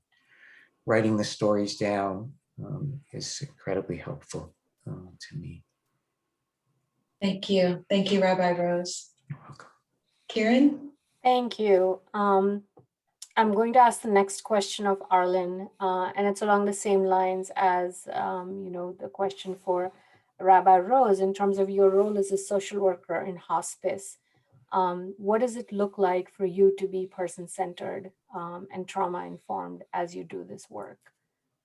writing the stories down is incredibly helpful to me. Thank you. Thank you, Rabbi Rose. You're welcome. Kieran? Thank you. I'm going to ask the next question of Arlen, and it's along the same lines as the question for Rabbi Rose in terms of your role as a social worker in hospice. What does it look like for you to be person-centered and trauma-informed as you do this work?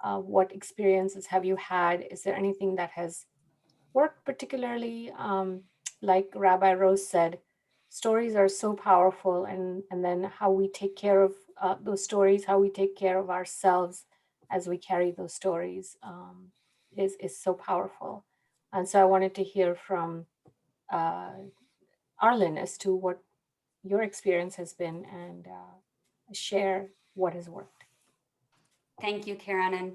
What experiences have you had? Is there anything that has worked particularly? Like Rabbi Rose said, stories are so powerful, and then how we take care of those stories, how we take care of ourselves as we carry those stories is so powerful. And so I wanted to hear from Arlen as to what your experience has been and share what has worked. Thank you, Karen. And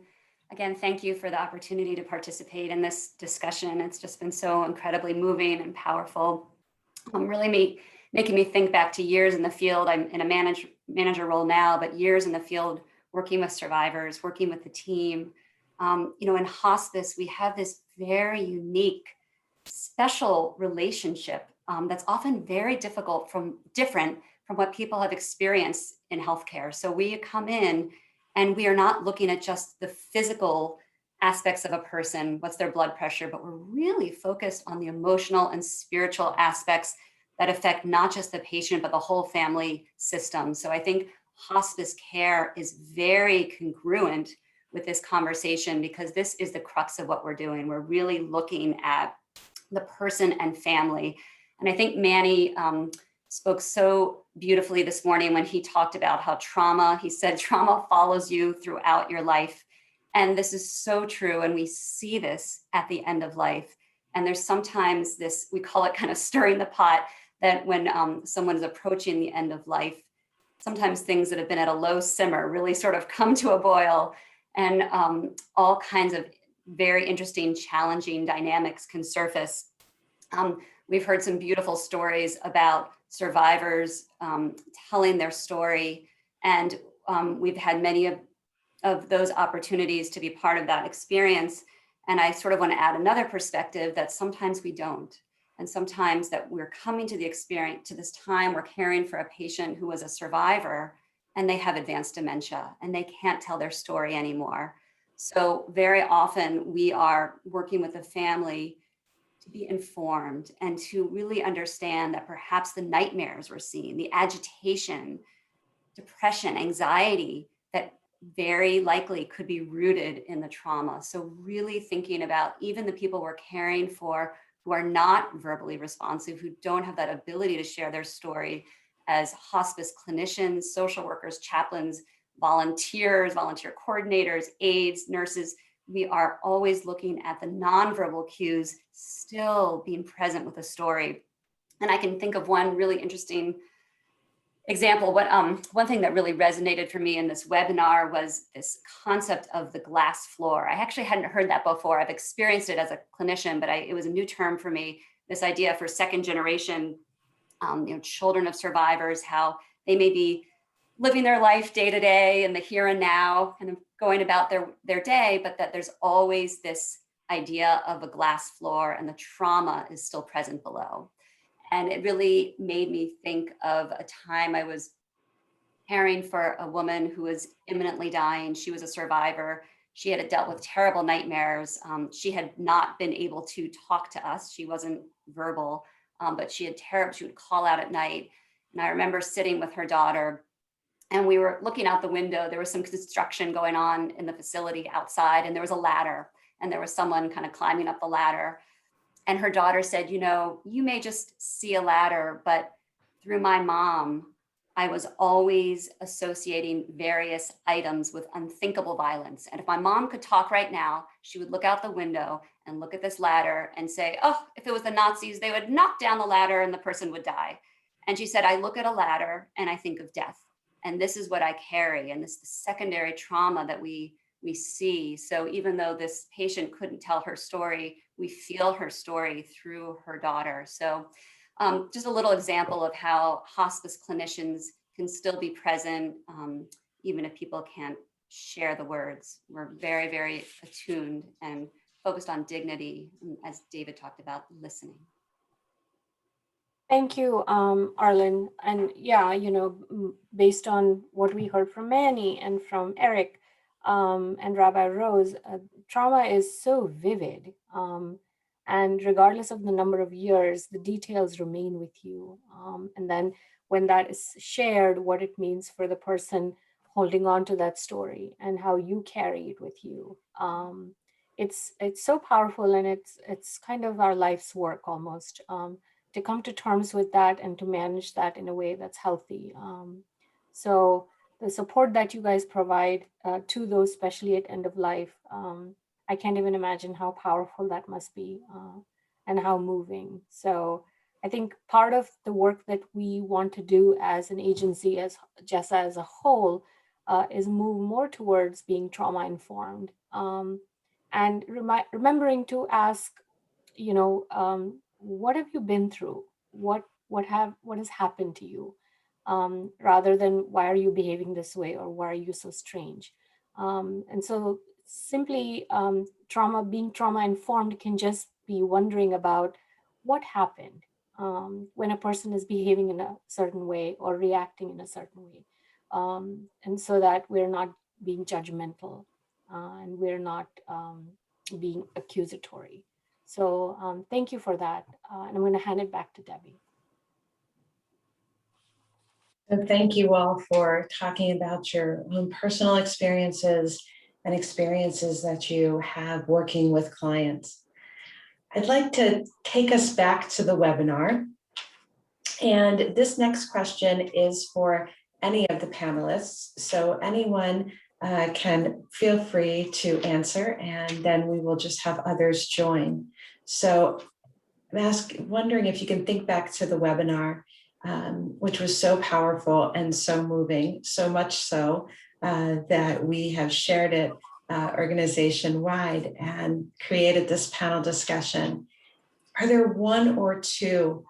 again, thank you for the opportunity to participate in this discussion. It's just been so incredibly moving and powerful. Really making me think back to years in the field. I'm in a manager role now, but years in the field working with survivors, working with the team. In hospice, we have this very unique, special relationship that's often very different from what people have experienced in healthcare. So we come in and we are not looking at just the physical aspects of a person, what's their blood pressure, but we're really focused on the emotional and spiritual aspects that affect not just the patient, but the whole family system. So I think hospice care is very congruent with this conversation because this is the crux of what we're doing. We're really looking at the person and family. And I think Manny spoke so beautifully this morning when he talked about how he said trauma follows you throughout your life. And this is so true. And we see this at the end of life. And there's sometimes this, we call it kind of stirring the pot, that when someone is approaching the end of life, sometimes things that have been at a low simmer really sort of come to a boil, and all kinds of very interesting, challenging dynamics can surface. We've heard some beautiful stories about survivors telling their story, and we've had many of those opportunities to be part of that experience. And I sort of want to add another perspective that sometimes we don't. And sometimes that we're coming to the experience, to this time we're caring for a patient who was a survivor and they have advanced dementia and they can't tell their story anymore. So very often we are working with the family to be informed and to really understand that perhaps the nightmares we're seeing, the agitation, depression, anxiety, that very likely could be rooted in the trauma. So really thinking about even the people we're caring for who are not verbally responsive, who don't have that ability to share their story, as hospice clinicians, social workers, chaplains, volunteers, volunteer coordinators, aides, nurses, we are always looking at the nonverbal cues, still being present with the story. And I can think of one really interesting example. One thing that really resonated for me in this webinar was this concept of the glass floor. I actually hadn't heard that before. I've experienced it as a clinician, but it was a new term for me, this idea for second generation children of survivors, how they may be living their life day to day in the here and now, and going about their day, but that there's always this idea of a glass floor and the trauma is still present below. And it really made me think of a time I was caring for a woman who was imminently dying. She was a survivor. She had dealt with terrible nightmares. She had not been able to talk to us. She wasn't verbal, but she would call out at night. And I remember sitting with her daughter, and we were looking out the window. There was some construction going on in the facility outside, and there was a ladder, and there was someone kind of climbing up the ladder. And her daughter said, you may just see a ladder, but through my mom, I was always associating various items with unthinkable violence. And if my mom could talk right now, she would look out the window and look at this ladder and say, oh, if it was the Nazis, they would knock down the ladder and the person would die. And she said, I look at a ladder and I think of death. And this is what I carry. And this is the secondary trauma that we see. So even though this patient couldn't tell her story, we feel her story through her daughter. So just a little example of how hospice clinicians can still be present, even if people can't share the words. We're very, very attuned and focused on dignity, as David talked about, listening. Thank you, Arlen. And yeah, based on what we heard from Manny and from Eric and Rabbi Rose, trauma is so vivid. And regardless of the number of years, the details remain with you. And then when that is shared, what it means for the person holding on to that story and how you carry it with you. It's so powerful, and it's kind of our life's work almost. To come to terms with that and to manage that in a way that's healthy. So the support that you guys provide to those, especially at end of life, I can't even imagine how powerful that must be and how moving. So I think part of the work that we want to do as an agency, as JESA as a whole, is move more towards being trauma informed and remembering to ask, what have you been through? What has happened to you? Rather than why are you behaving this way or why are you so strange? And so simply being trauma informed can just be wondering about what happened when a person is behaving in a certain way or reacting in a certain way. And so that we're not being judgmental and we're not being accusatory. So thank you for that. And I'm going to hand it back to Debbie. So thank you all for talking about your own personal experiences and experiences that you have working with clients. I'd like to take us back to the webinar. And this next question is for any of the panelists. So anyone can feel free to answer, and then we will just have others join. So I'm wondering if you can think back to the webinar, which was so powerful and so moving, so much so that we have shared it organization-wide and created this panel discussion. Are there one or two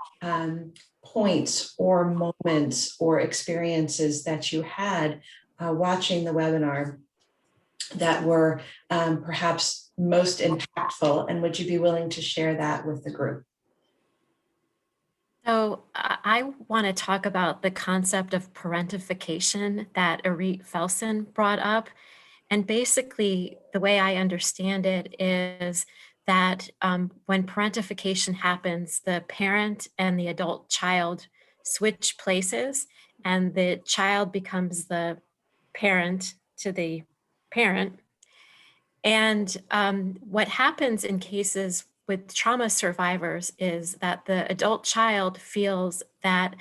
points or moments or experiences that you had watching the webinar that were perhaps most impactful, and would you be willing to share that with the group? So I want to talk about the concept of parentification that Arit Felsen brought up. And basically, the way I understand it is that when parentification happens, the parent and the adult child switch places, and the child becomes the parent to the parent. And what happens in cases with trauma survivors is that the adult child feels that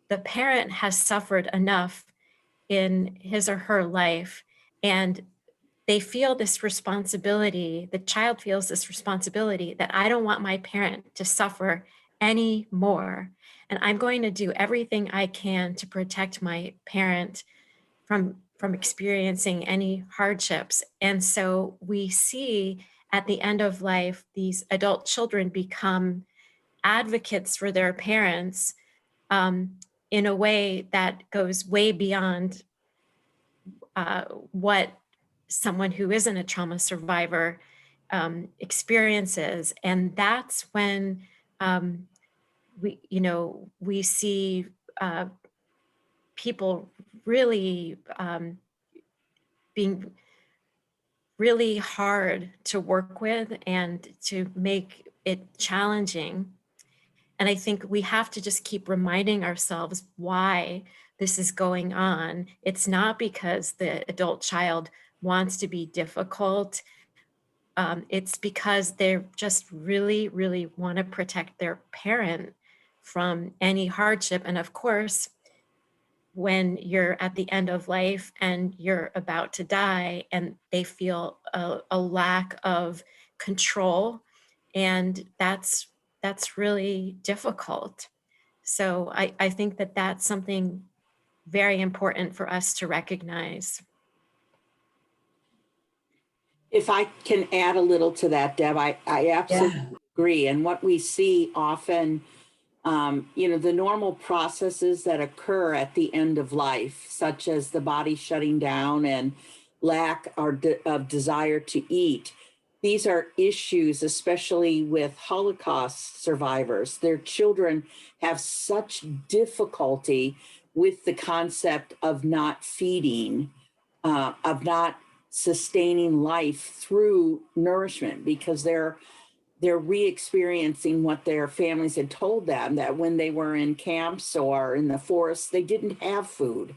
the parent has suffered enough in his or her life, and they feel this responsibility, the child feels this responsibility that I don't want my parent to suffer any more. And I'm going to do everything I can to protect my parent from experiencing any hardships. And so we see at the end of life, these adult children become advocates for their parents in a way that goes way beyond what someone who isn't a trauma survivor experiences. And that's when we see people really being really hard to work with and to make it challenging. And I think we have to just keep reminding ourselves why this is going on. It's not because the adult child wants to be difficult. It's because they just really, really want to protect their parent from any hardship. And of course, when you're at the end of life and you're about to die and they feel a lack of control, and that's really difficult. So I think that that's something very important for us to recognize. If I can add a little to that, Deb, I absolutely agree. And what we see often, the normal processes that occur at the end of life, such as the body shutting down and lack of desire to eat, these are issues, especially with Holocaust survivors. Their children have such difficulty with the concept of not feeding, of not sustaining life through nourishment, because they're re-experiencing what their families had told them, that when they were in camps or in the forest, they didn't have food.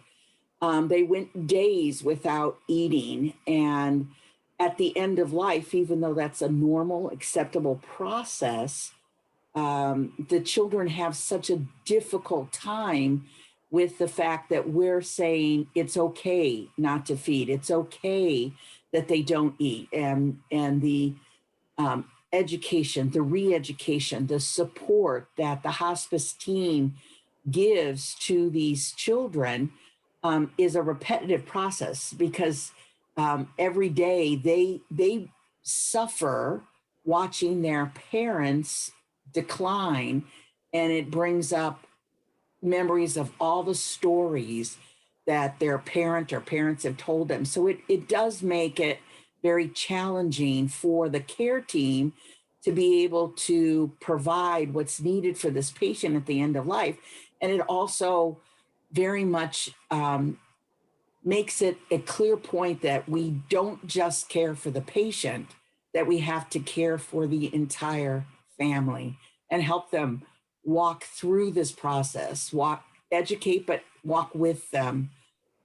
They went days without eating. And at the end of life, even though that's a normal, acceptable process, the children have such a difficult time with the fact that we're saying it's okay not to feed. It's okay that they don't eat. And the education, the re-education, the support that the hospice team gives to these children is a repetitive process, because every day they suffer watching their parents decline, and it brings up memories of all the stories that their parent or parents have told them. So it does make it very challenging for the care team to be able to provide what's needed for this patient at the end of life. And it also very much makes it a clear point that we don't just care for the patient, that we have to care for the entire family and help them walk through this process, educate, but walk with them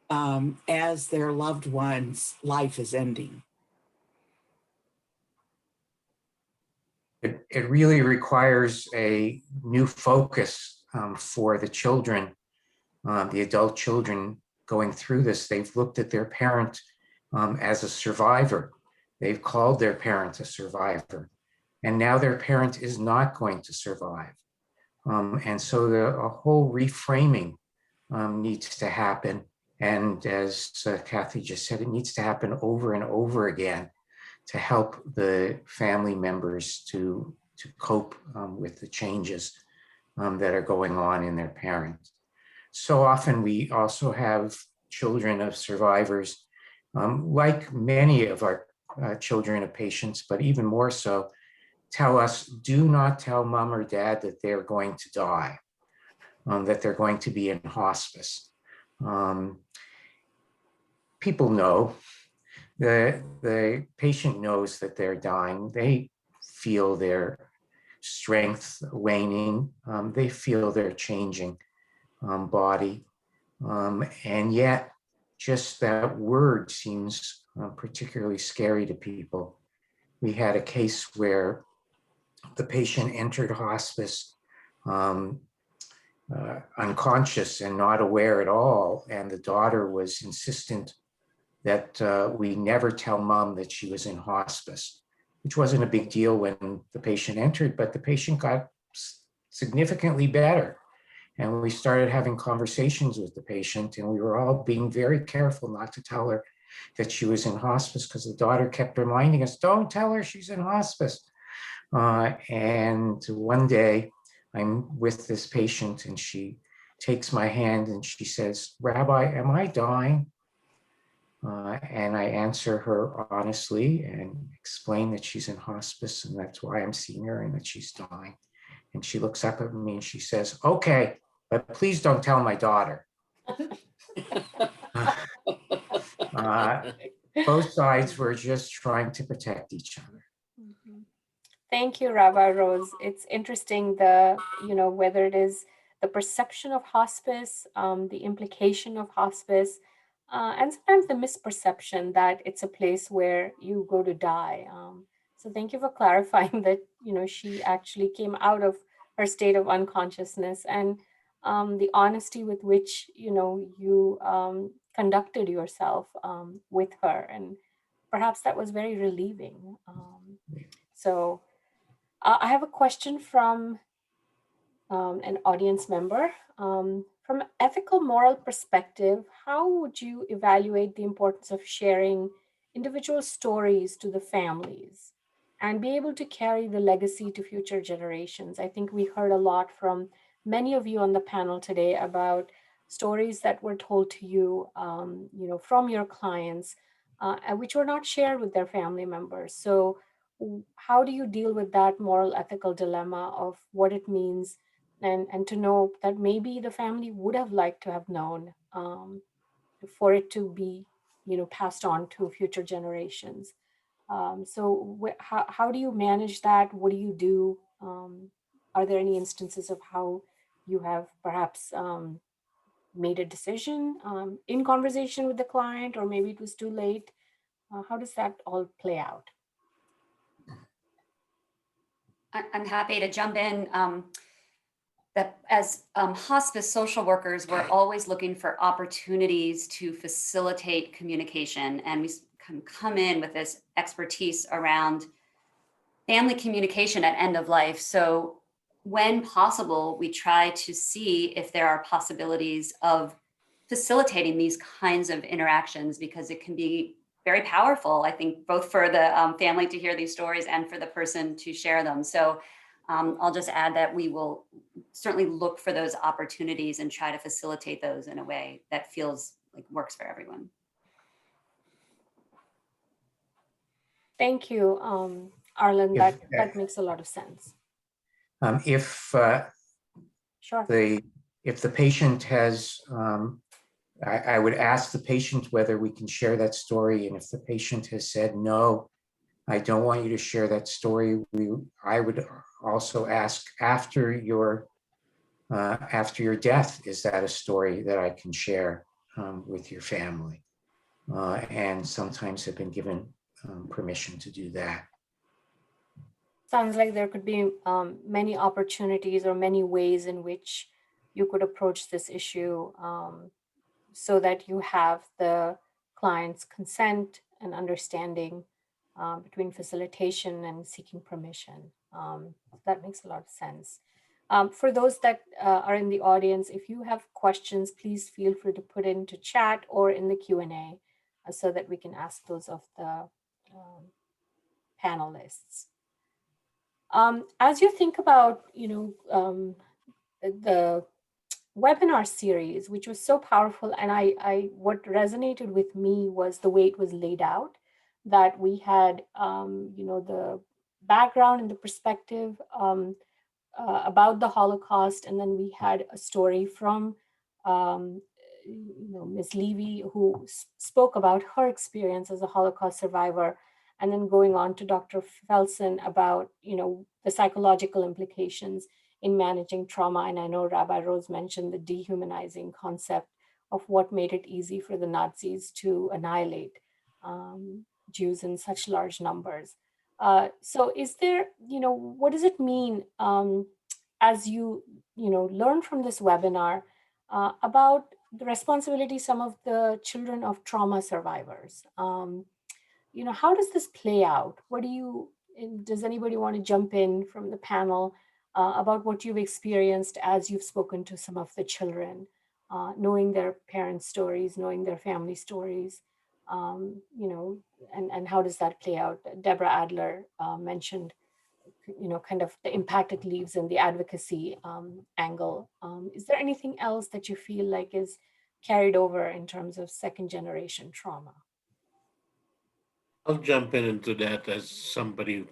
as their loved one's life is ending. It really requires a new focus for the children, the adult children going through this. They've looked at their parent as a survivor. They've called their parent a survivor. And now their parent is not going to survive. And so a whole reframing needs to happen. And as Kathy just said, it needs to happen over and over again to help the family members to cope with the changes that are going on in their parents. So often we also have children of survivors, like many of our children of patients, but even more so, tell us, do not tell mom or dad that they're going to die, that they're going to be in hospice. People know, the patient knows that they're dying. They feel their strength waning. They feel their changing body. And yet, just that word seems particularly scary to people. We had a case where the patient entered hospice unconscious and not aware at all. And the daughter was insistent that we never tell mom that she was in hospice, which wasn't a big deal when the patient entered, but the patient got significantly better. And we started having conversations with the patient, and we were all being very careful not to tell her that she was in hospice, because the daughter kept reminding us, don't tell her she's in hospice. And one day I'm with this patient and she takes my hand and she says, Rabbi, am I dying? And I answer her honestly and explain that she's in hospice and that's why I'm seeing her and that she's dying. And she looks up at me and she says, okay, but please don't tell my daughter. Both sides were just trying to protect each other. Mhm. Thank you, Rabbi Rose. It's interesting whether it is the perception of hospice, the implication of hospice, and sometimes the misperception that it's a place where you go to die. So thank you for clarifying that, she actually came out of her state of unconsciousness, and the honesty with which, you conducted yourself with her. And perhaps that was very relieving. So I have a question from an audience member. From an ethical moral perspective, how would you evaluate the importance of sharing individual stories to the families and be able to carry the legacy to future generations? I think we heard a lot from many of you on the panel today about stories that were told to you, from your clients, and which were not shared with their family members. So how do you deal with that moral ethical dilemma of what it means, and to know that maybe the family would have liked to have known, for it to be passed on to future generations? So how do you manage that? What do you do? Are there any instances of how you have perhaps made a decision in conversation with the client, or maybe it was too late? How does that all play out? I'm happy to jump in. That as hospice social workers, we're always looking for opportunities to facilitate communication. And we can come in with this expertise around family communication at end of life. So when possible, we try to see if there are possibilities of facilitating these kinds of interactions, because it can be very powerful, I think, both for the family to hear these stories and for the person to share them. So I'll just add that we will certainly look for those opportunities and try to facilitate those in a way that feels like works for everyone. Thank you, Arlen. If, That makes a lot of sense. Sure. If the patient has, I would ask the patient whether we can share that story. And if the patient has said, no, I don't want you to share that story, I would also ask, after your death, is that a story that I can share with your family? And sometimes have been given permission to do that. Sounds like there could be many opportunities or many ways in which you could approach this issue, so that you have the client's consent and understanding between facilitation and seeking permission. That makes a lot of sense. For those that are in the audience, if you have questions, please feel free to put into chat or in the Q&A so that we can ask those of the panelists. As you think about, the webinar series, which was so powerful, and what resonated with me was the way it was laid out, that we had, the background and the perspective about the Holocaust, and then we had a story from, Ms. Levy, who spoke about her experience as a Holocaust survivor, and then going on to Dr. Felsen about, the psychological implications in managing trauma. And I know Rabbi Rose mentioned the dehumanizing concept of what made it easy for the Nazis to annihilate Jews in such large numbers. So is there, what does it mean as you, learn from this webinar about the responsibility some of the children of trauma survivors? How does this play out? Does anybody want to jump in from the panel about what you've experienced as you've spoken to some of the children, knowing their parents' stories, knowing their family stories, and how does that play out? Deborah Adler mentioned, kind of the impact it leaves in the advocacy angle. Is there anything else that you feel like is carried over in terms of second generation trauma? I'll jump into that as somebody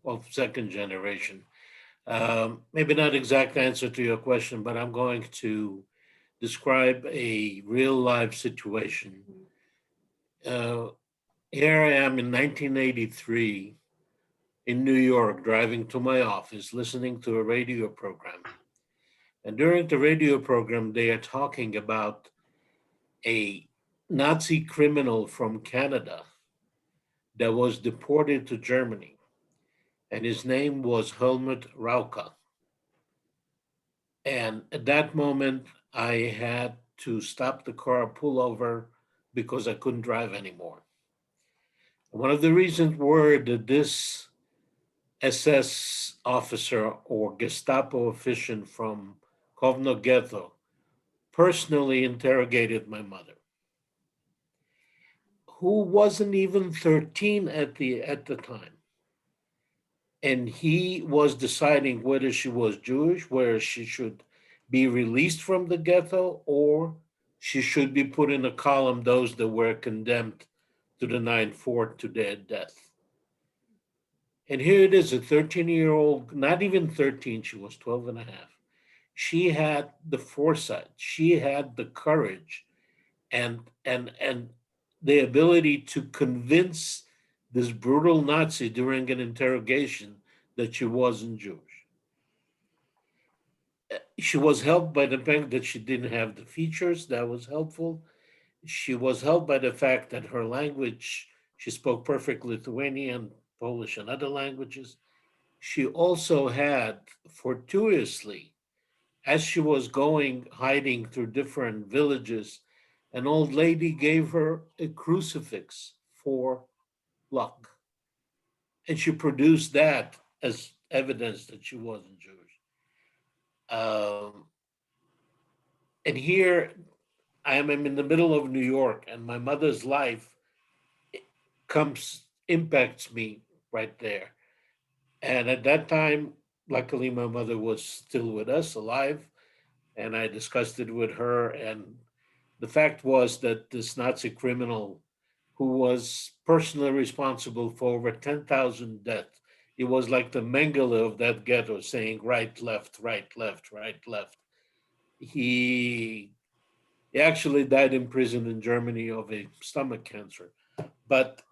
of second generation. Maybe not exact answer to your question, but I'm going to describe a real life situation. Uh, Here I am in 1983 in New York, driving to my office, listening to a radio program. And during the radio program, they are talking about a Nazi criminal from Canada that was deported to Germany. And his name was Helmut Rauka. And at that moment, I had to stop the car, pull over, because I couldn't drive anymore. One of the reasons were that this SS officer or Gestapo official from Kovno Ghetto personally interrogated my mother, who wasn't even 13 at the time. And he was deciding whether she was Jewish, whether she should be released from the ghetto, or she should be put in a column, those that were condemned to the 9/4 to their death. And here it is, a 13-year-old, not even 13, she was 12 and a half. She had the foresight, she had the courage and the ability to convince this brutal Nazi during an interrogation that she wasn't Jewish. She was helped by the fact that she didn't have the features, that was helpful. She was helped by the fact that her language, she spoke perfect Lithuanian, Polish, and other languages. She also had, fortuitously, as she was going, hiding through different villages, an old lady gave her a crucifix for luck. And she produced that as evidence that she wasn't Jewish. Um, and here I am in the middle of New York, and my mother's life impacts me right there. And at that time, luckily, my mother was still with us, alive, and I discussed it with her. And the fact was that this Nazi criminal, who was personally responsible for over 10,000 deaths, he was like the Mengele of that ghetto, saying right, left, right, left, right, left. He actually died in prison in Germany of a stomach cancer. But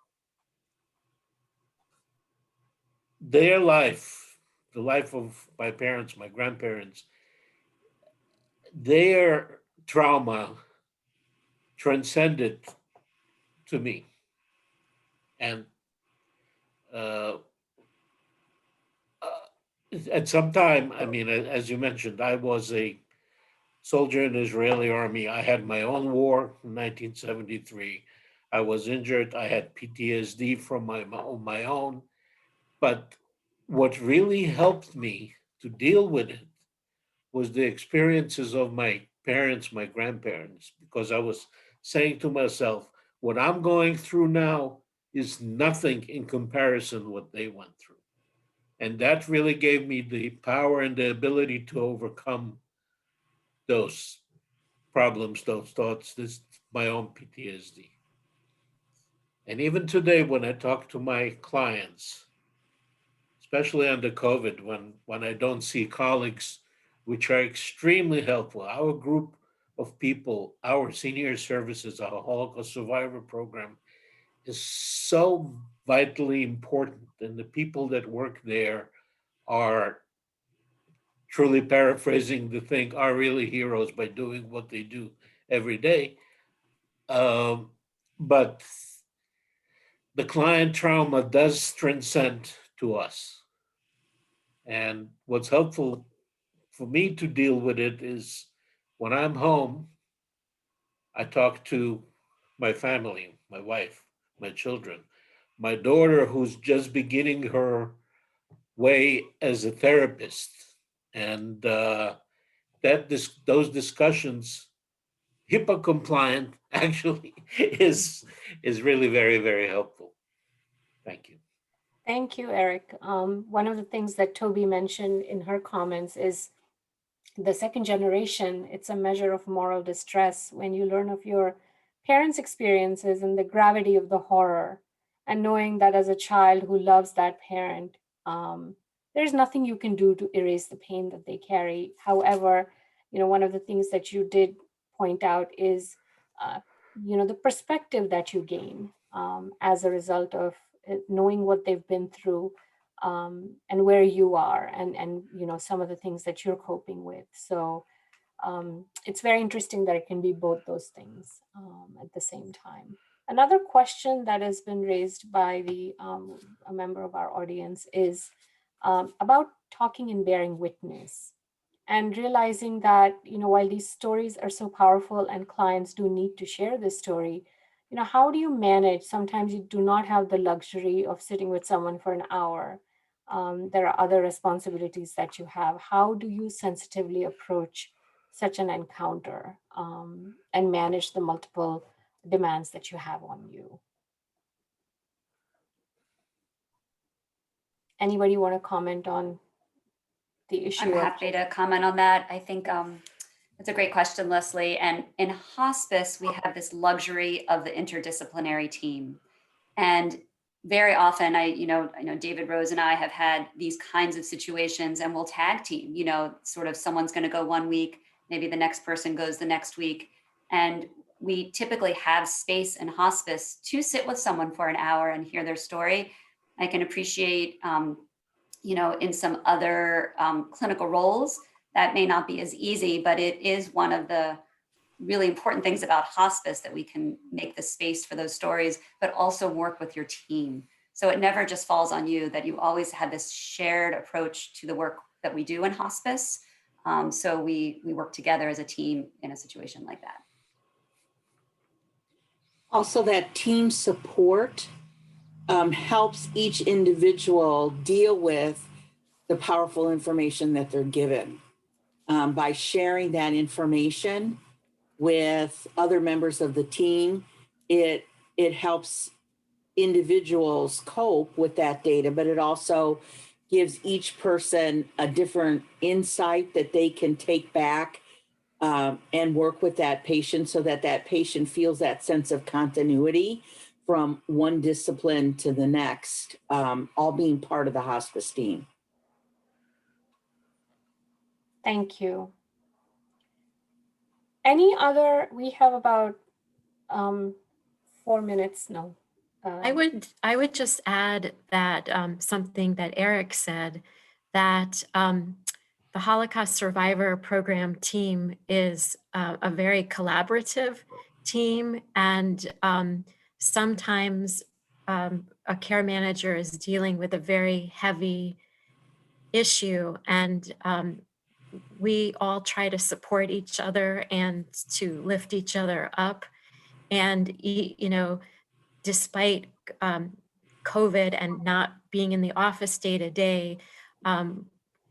their life, the life of my parents, my grandparents, their trauma transcended to me. And uh, at some time, I mean, as you mentioned, I was a soldier in the Israeli army. I had my own war in 1973. I was injured. I had PTSD from my own. But what really helped me to deal with it was the experiences of my parents, my grandparents, because I was saying to myself, what I'm going through now is nothing in comparison to what they went through. And that really gave me the power and the ability to overcome those problems, those thoughts, this my own PTSD. And even today, when I talk to my clients, especially under COVID, when I don't see colleagues, which are extremely helpful, our group of people, our senior services, our Holocaust survivor program is so vitally important. And the people that work there are, truly paraphrasing the thing, are really heroes by doing what they do every day. But the client trauma does transcend to us. And what's helpful for me to deal with it is when I'm home, I talk to my family, my wife, my children, my daughter, who's just beginning her way as a therapist. And those discussions, HIPAA compliant, actually is really very, very helpful. Thank you. Thank you, Eric. One of the things that Toby mentioned in her comments is the second generation. It's a measure of moral distress when you learn of your parents' experiences and the gravity of the horror. and knowing that as a child who loves that parent, there's nothing you can do to erase the pain that they carry. However, one of the things that you did point out is, the perspective that you gain as a result of knowing what they've been through, and where you are, and some of the things that you're coping with. So it's very interesting that it can be both those things at the same time. Another question that has been raised by a member of our audience is about talking and bearing witness, and realizing that while these stories are so powerful and clients do need to share this story, how do you manage? Sometimes you do not have the luxury of sitting with someone for an hour. There are other responsibilities that you have. How do you sensitively approach such an encounter and manage the multiple demands that you have on you? Anybody want to comment on the issue? I'm happy to comment on that. I think it's a great question, Leslie. And in hospice, we have this luxury of the interdisciplinary team. And very often, I know David Rose and I have had these kinds of situations, and we'll tag team, sort of someone's going to go 1 week, maybe the next person goes the next week. And we typically have space in hospice to sit with someone for an hour and hear their story. I can appreciate, in some other clinical roles, that may not be as easy, but it is one of the really important things about hospice, that we can make the space for those stories, but also work with your team. So it never just falls on you, that you always have this shared approach to the work that we do in hospice. So we work together as a team in a situation like that. Also, that team support helps each individual deal with the powerful information that they're given. By sharing that information with other members of the team, it helps individuals cope with that data, but it also gives each person a different insight that they can take back and work with that patient, so that that patient feels that sense of continuity from one discipline to the next, all being part of the hospice team. Thank you. We have about 4 minutes now. I would just add that something that Eric said, that the Holocaust Survivor Program team is a very collaborative team, and sometimes a care manager is dealing with a very heavy issue, and we all try to support each other and to lift each other up. And despite COVID and not being in the office day to day,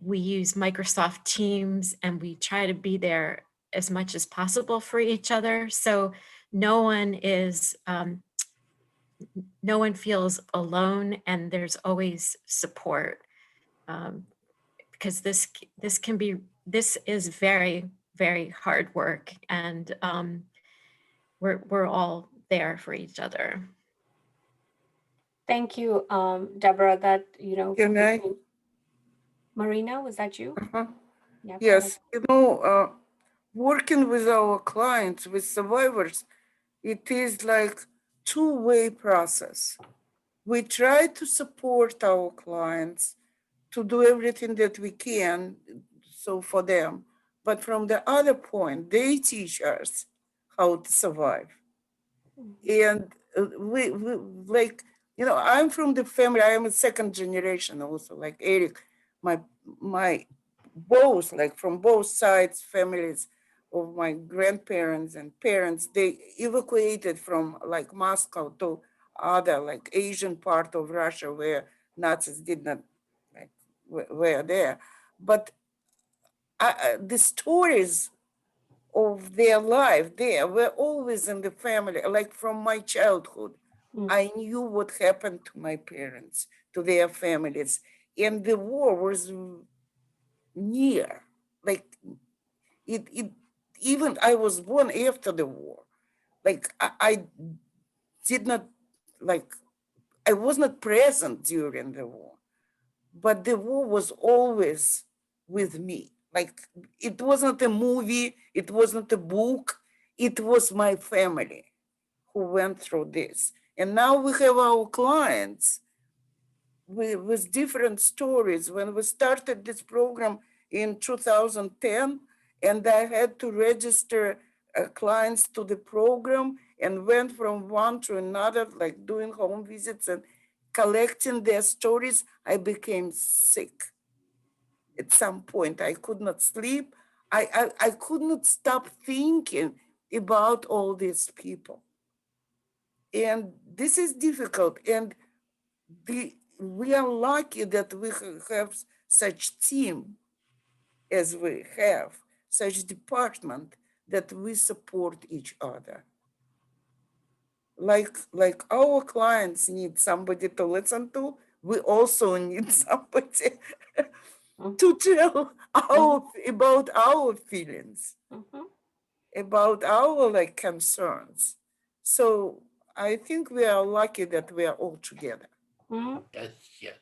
we use Microsoft Teams, and we try to be there as much as possible for each other. So no one feels alone, and there's always support, because this is very, very hard work, and we're all there for each other. Thank you, Deborah. That Can I? Marina, was that you? Yeah, yes, working with our clients, with survivors, it is like two-way process. We try to support our clients to do everything that we can so for them, but from the other point, they teach us how to survive. And we like, I'm from the family, I am a second generation also, like Eric, my both, like from both sides, families of my grandparents and parents, they evacuated from like Moscow to other like Asian part of Russia where Nazis did not like were there. But the stories of their life there were always in the family, like from my childhood. I knew what happened to my parents, to their families, and the war was near. Like it even I was born after the war. Like I did not like I was not present during the war, but the war was always with me. Like, it wasn't a movie, it wasn't a book, it was my family who went through this. And now we have our clients with different stories. When we started this program in 2010, and I had to register clients to the program and went from one to another, like doing home visits and collecting their stories, I became sick. At some point, I could not sleep. I could not stop thinking about all these people. And this is difficult. And we are lucky that we have such team as we have, such department that we support each other. Like our clients need somebody to listen to, we also need somebody to tell about our feelings, about our like concerns. So I think we are lucky that we are all together. Yes, yes.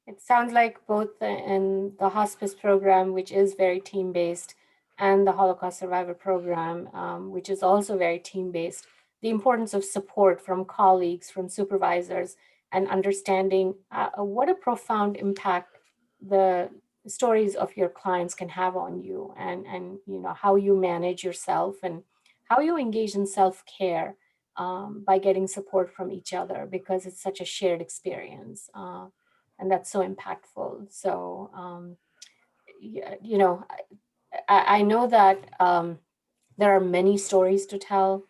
It sounds like both in the hospice program, which is very team-based, and the Holocaust Survivor program, which is also very team-based, the importance of support from colleagues, from supervisors, and understanding what a profound impact the stories of your clients can have on you, and you know how you manage yourself and how you engage in self-care by getting support from each other, because it's such a shared experience. And that's so impactful. So, you know, I know that there are many stories to tell.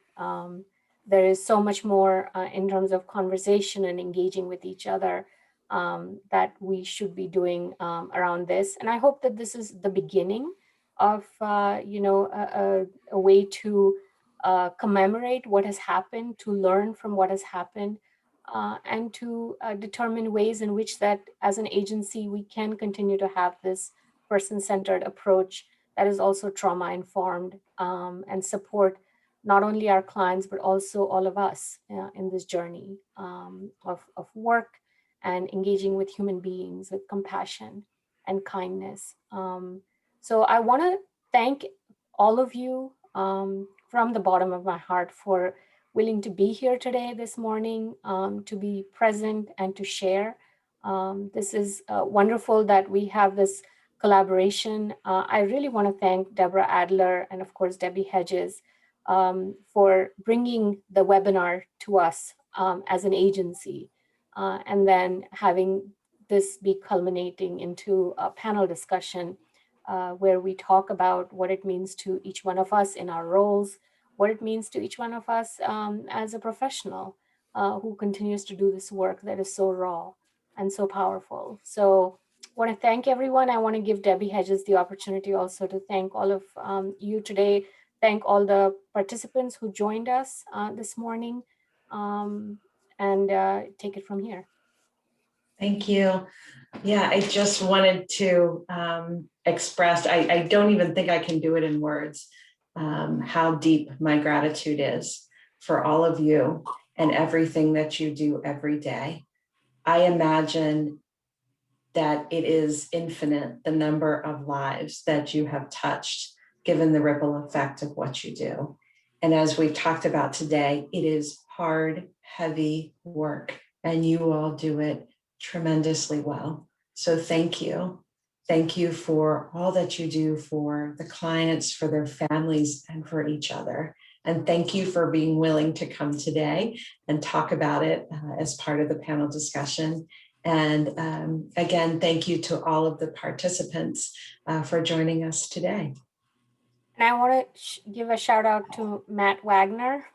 There is so much more in terms of conversation and engaging with each other that we should be doing around this. And I hope that this is the beginning of, you know, a way to commemorate what has happened, to learn from what has happened, and to determine ways in which that as an agency, we can continue to have this person-centered approach that is also trauma-informed and support not only our clients, but also all of us in this journey of work and engaging with human beings with compassion and kindness. So I wanna thank all of you from the bottom of my heart for willing to be here today, this morning, to be present and to share. This is wonderful that we have this collaboration. I really want to thank Deborah Adler and of course Debbie Hedges for bringing the webinar to us as an agency, and then having this be culminating into a panel discussion where we talk about what it means to each one of us in our roles, what it means to each one of us as a professional who continues to do this work that is so raw and so powerful. So I want to thank everyone. I want to give Debbie Hedges the opportunity also to thank all of you today, thank all the participants who joined us this morning, and take it from here. Thank you. Yeah, I just wanted to express, I don't even think I can do it in words, how deep my gratitude is for all of you and everything that you do every day. I imagine that it is infinite, the number of lives that you have touched, given the ripple effect of what you do. And as we've talked about today, it is hard, heavy work, and you all do it tremendously well. So thank you. Thank you for all that you do for the clients, for their families, and for each other. And thank you for being willing to come today and talk about it as part of the panel discussion. And again, thank you to all of the participants for joining us today. And I want to give a shout out to Matt Wagner.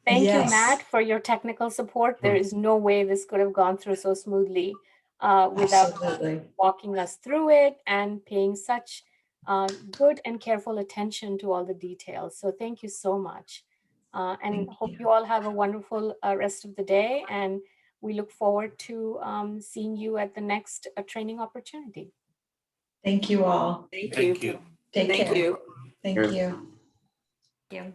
Thank you, Matt, for your technical support. There is no way this could have gone through so smoothly without walking us through it and paying such good and careful attention to all the details. So thank you so much. And hope you all have a wonderful rest of the day. And we look forward to seeing you at the next training opportunity. Thank you all. Thank you. Thank you. Take care. Thank you. Thank you. Thank you.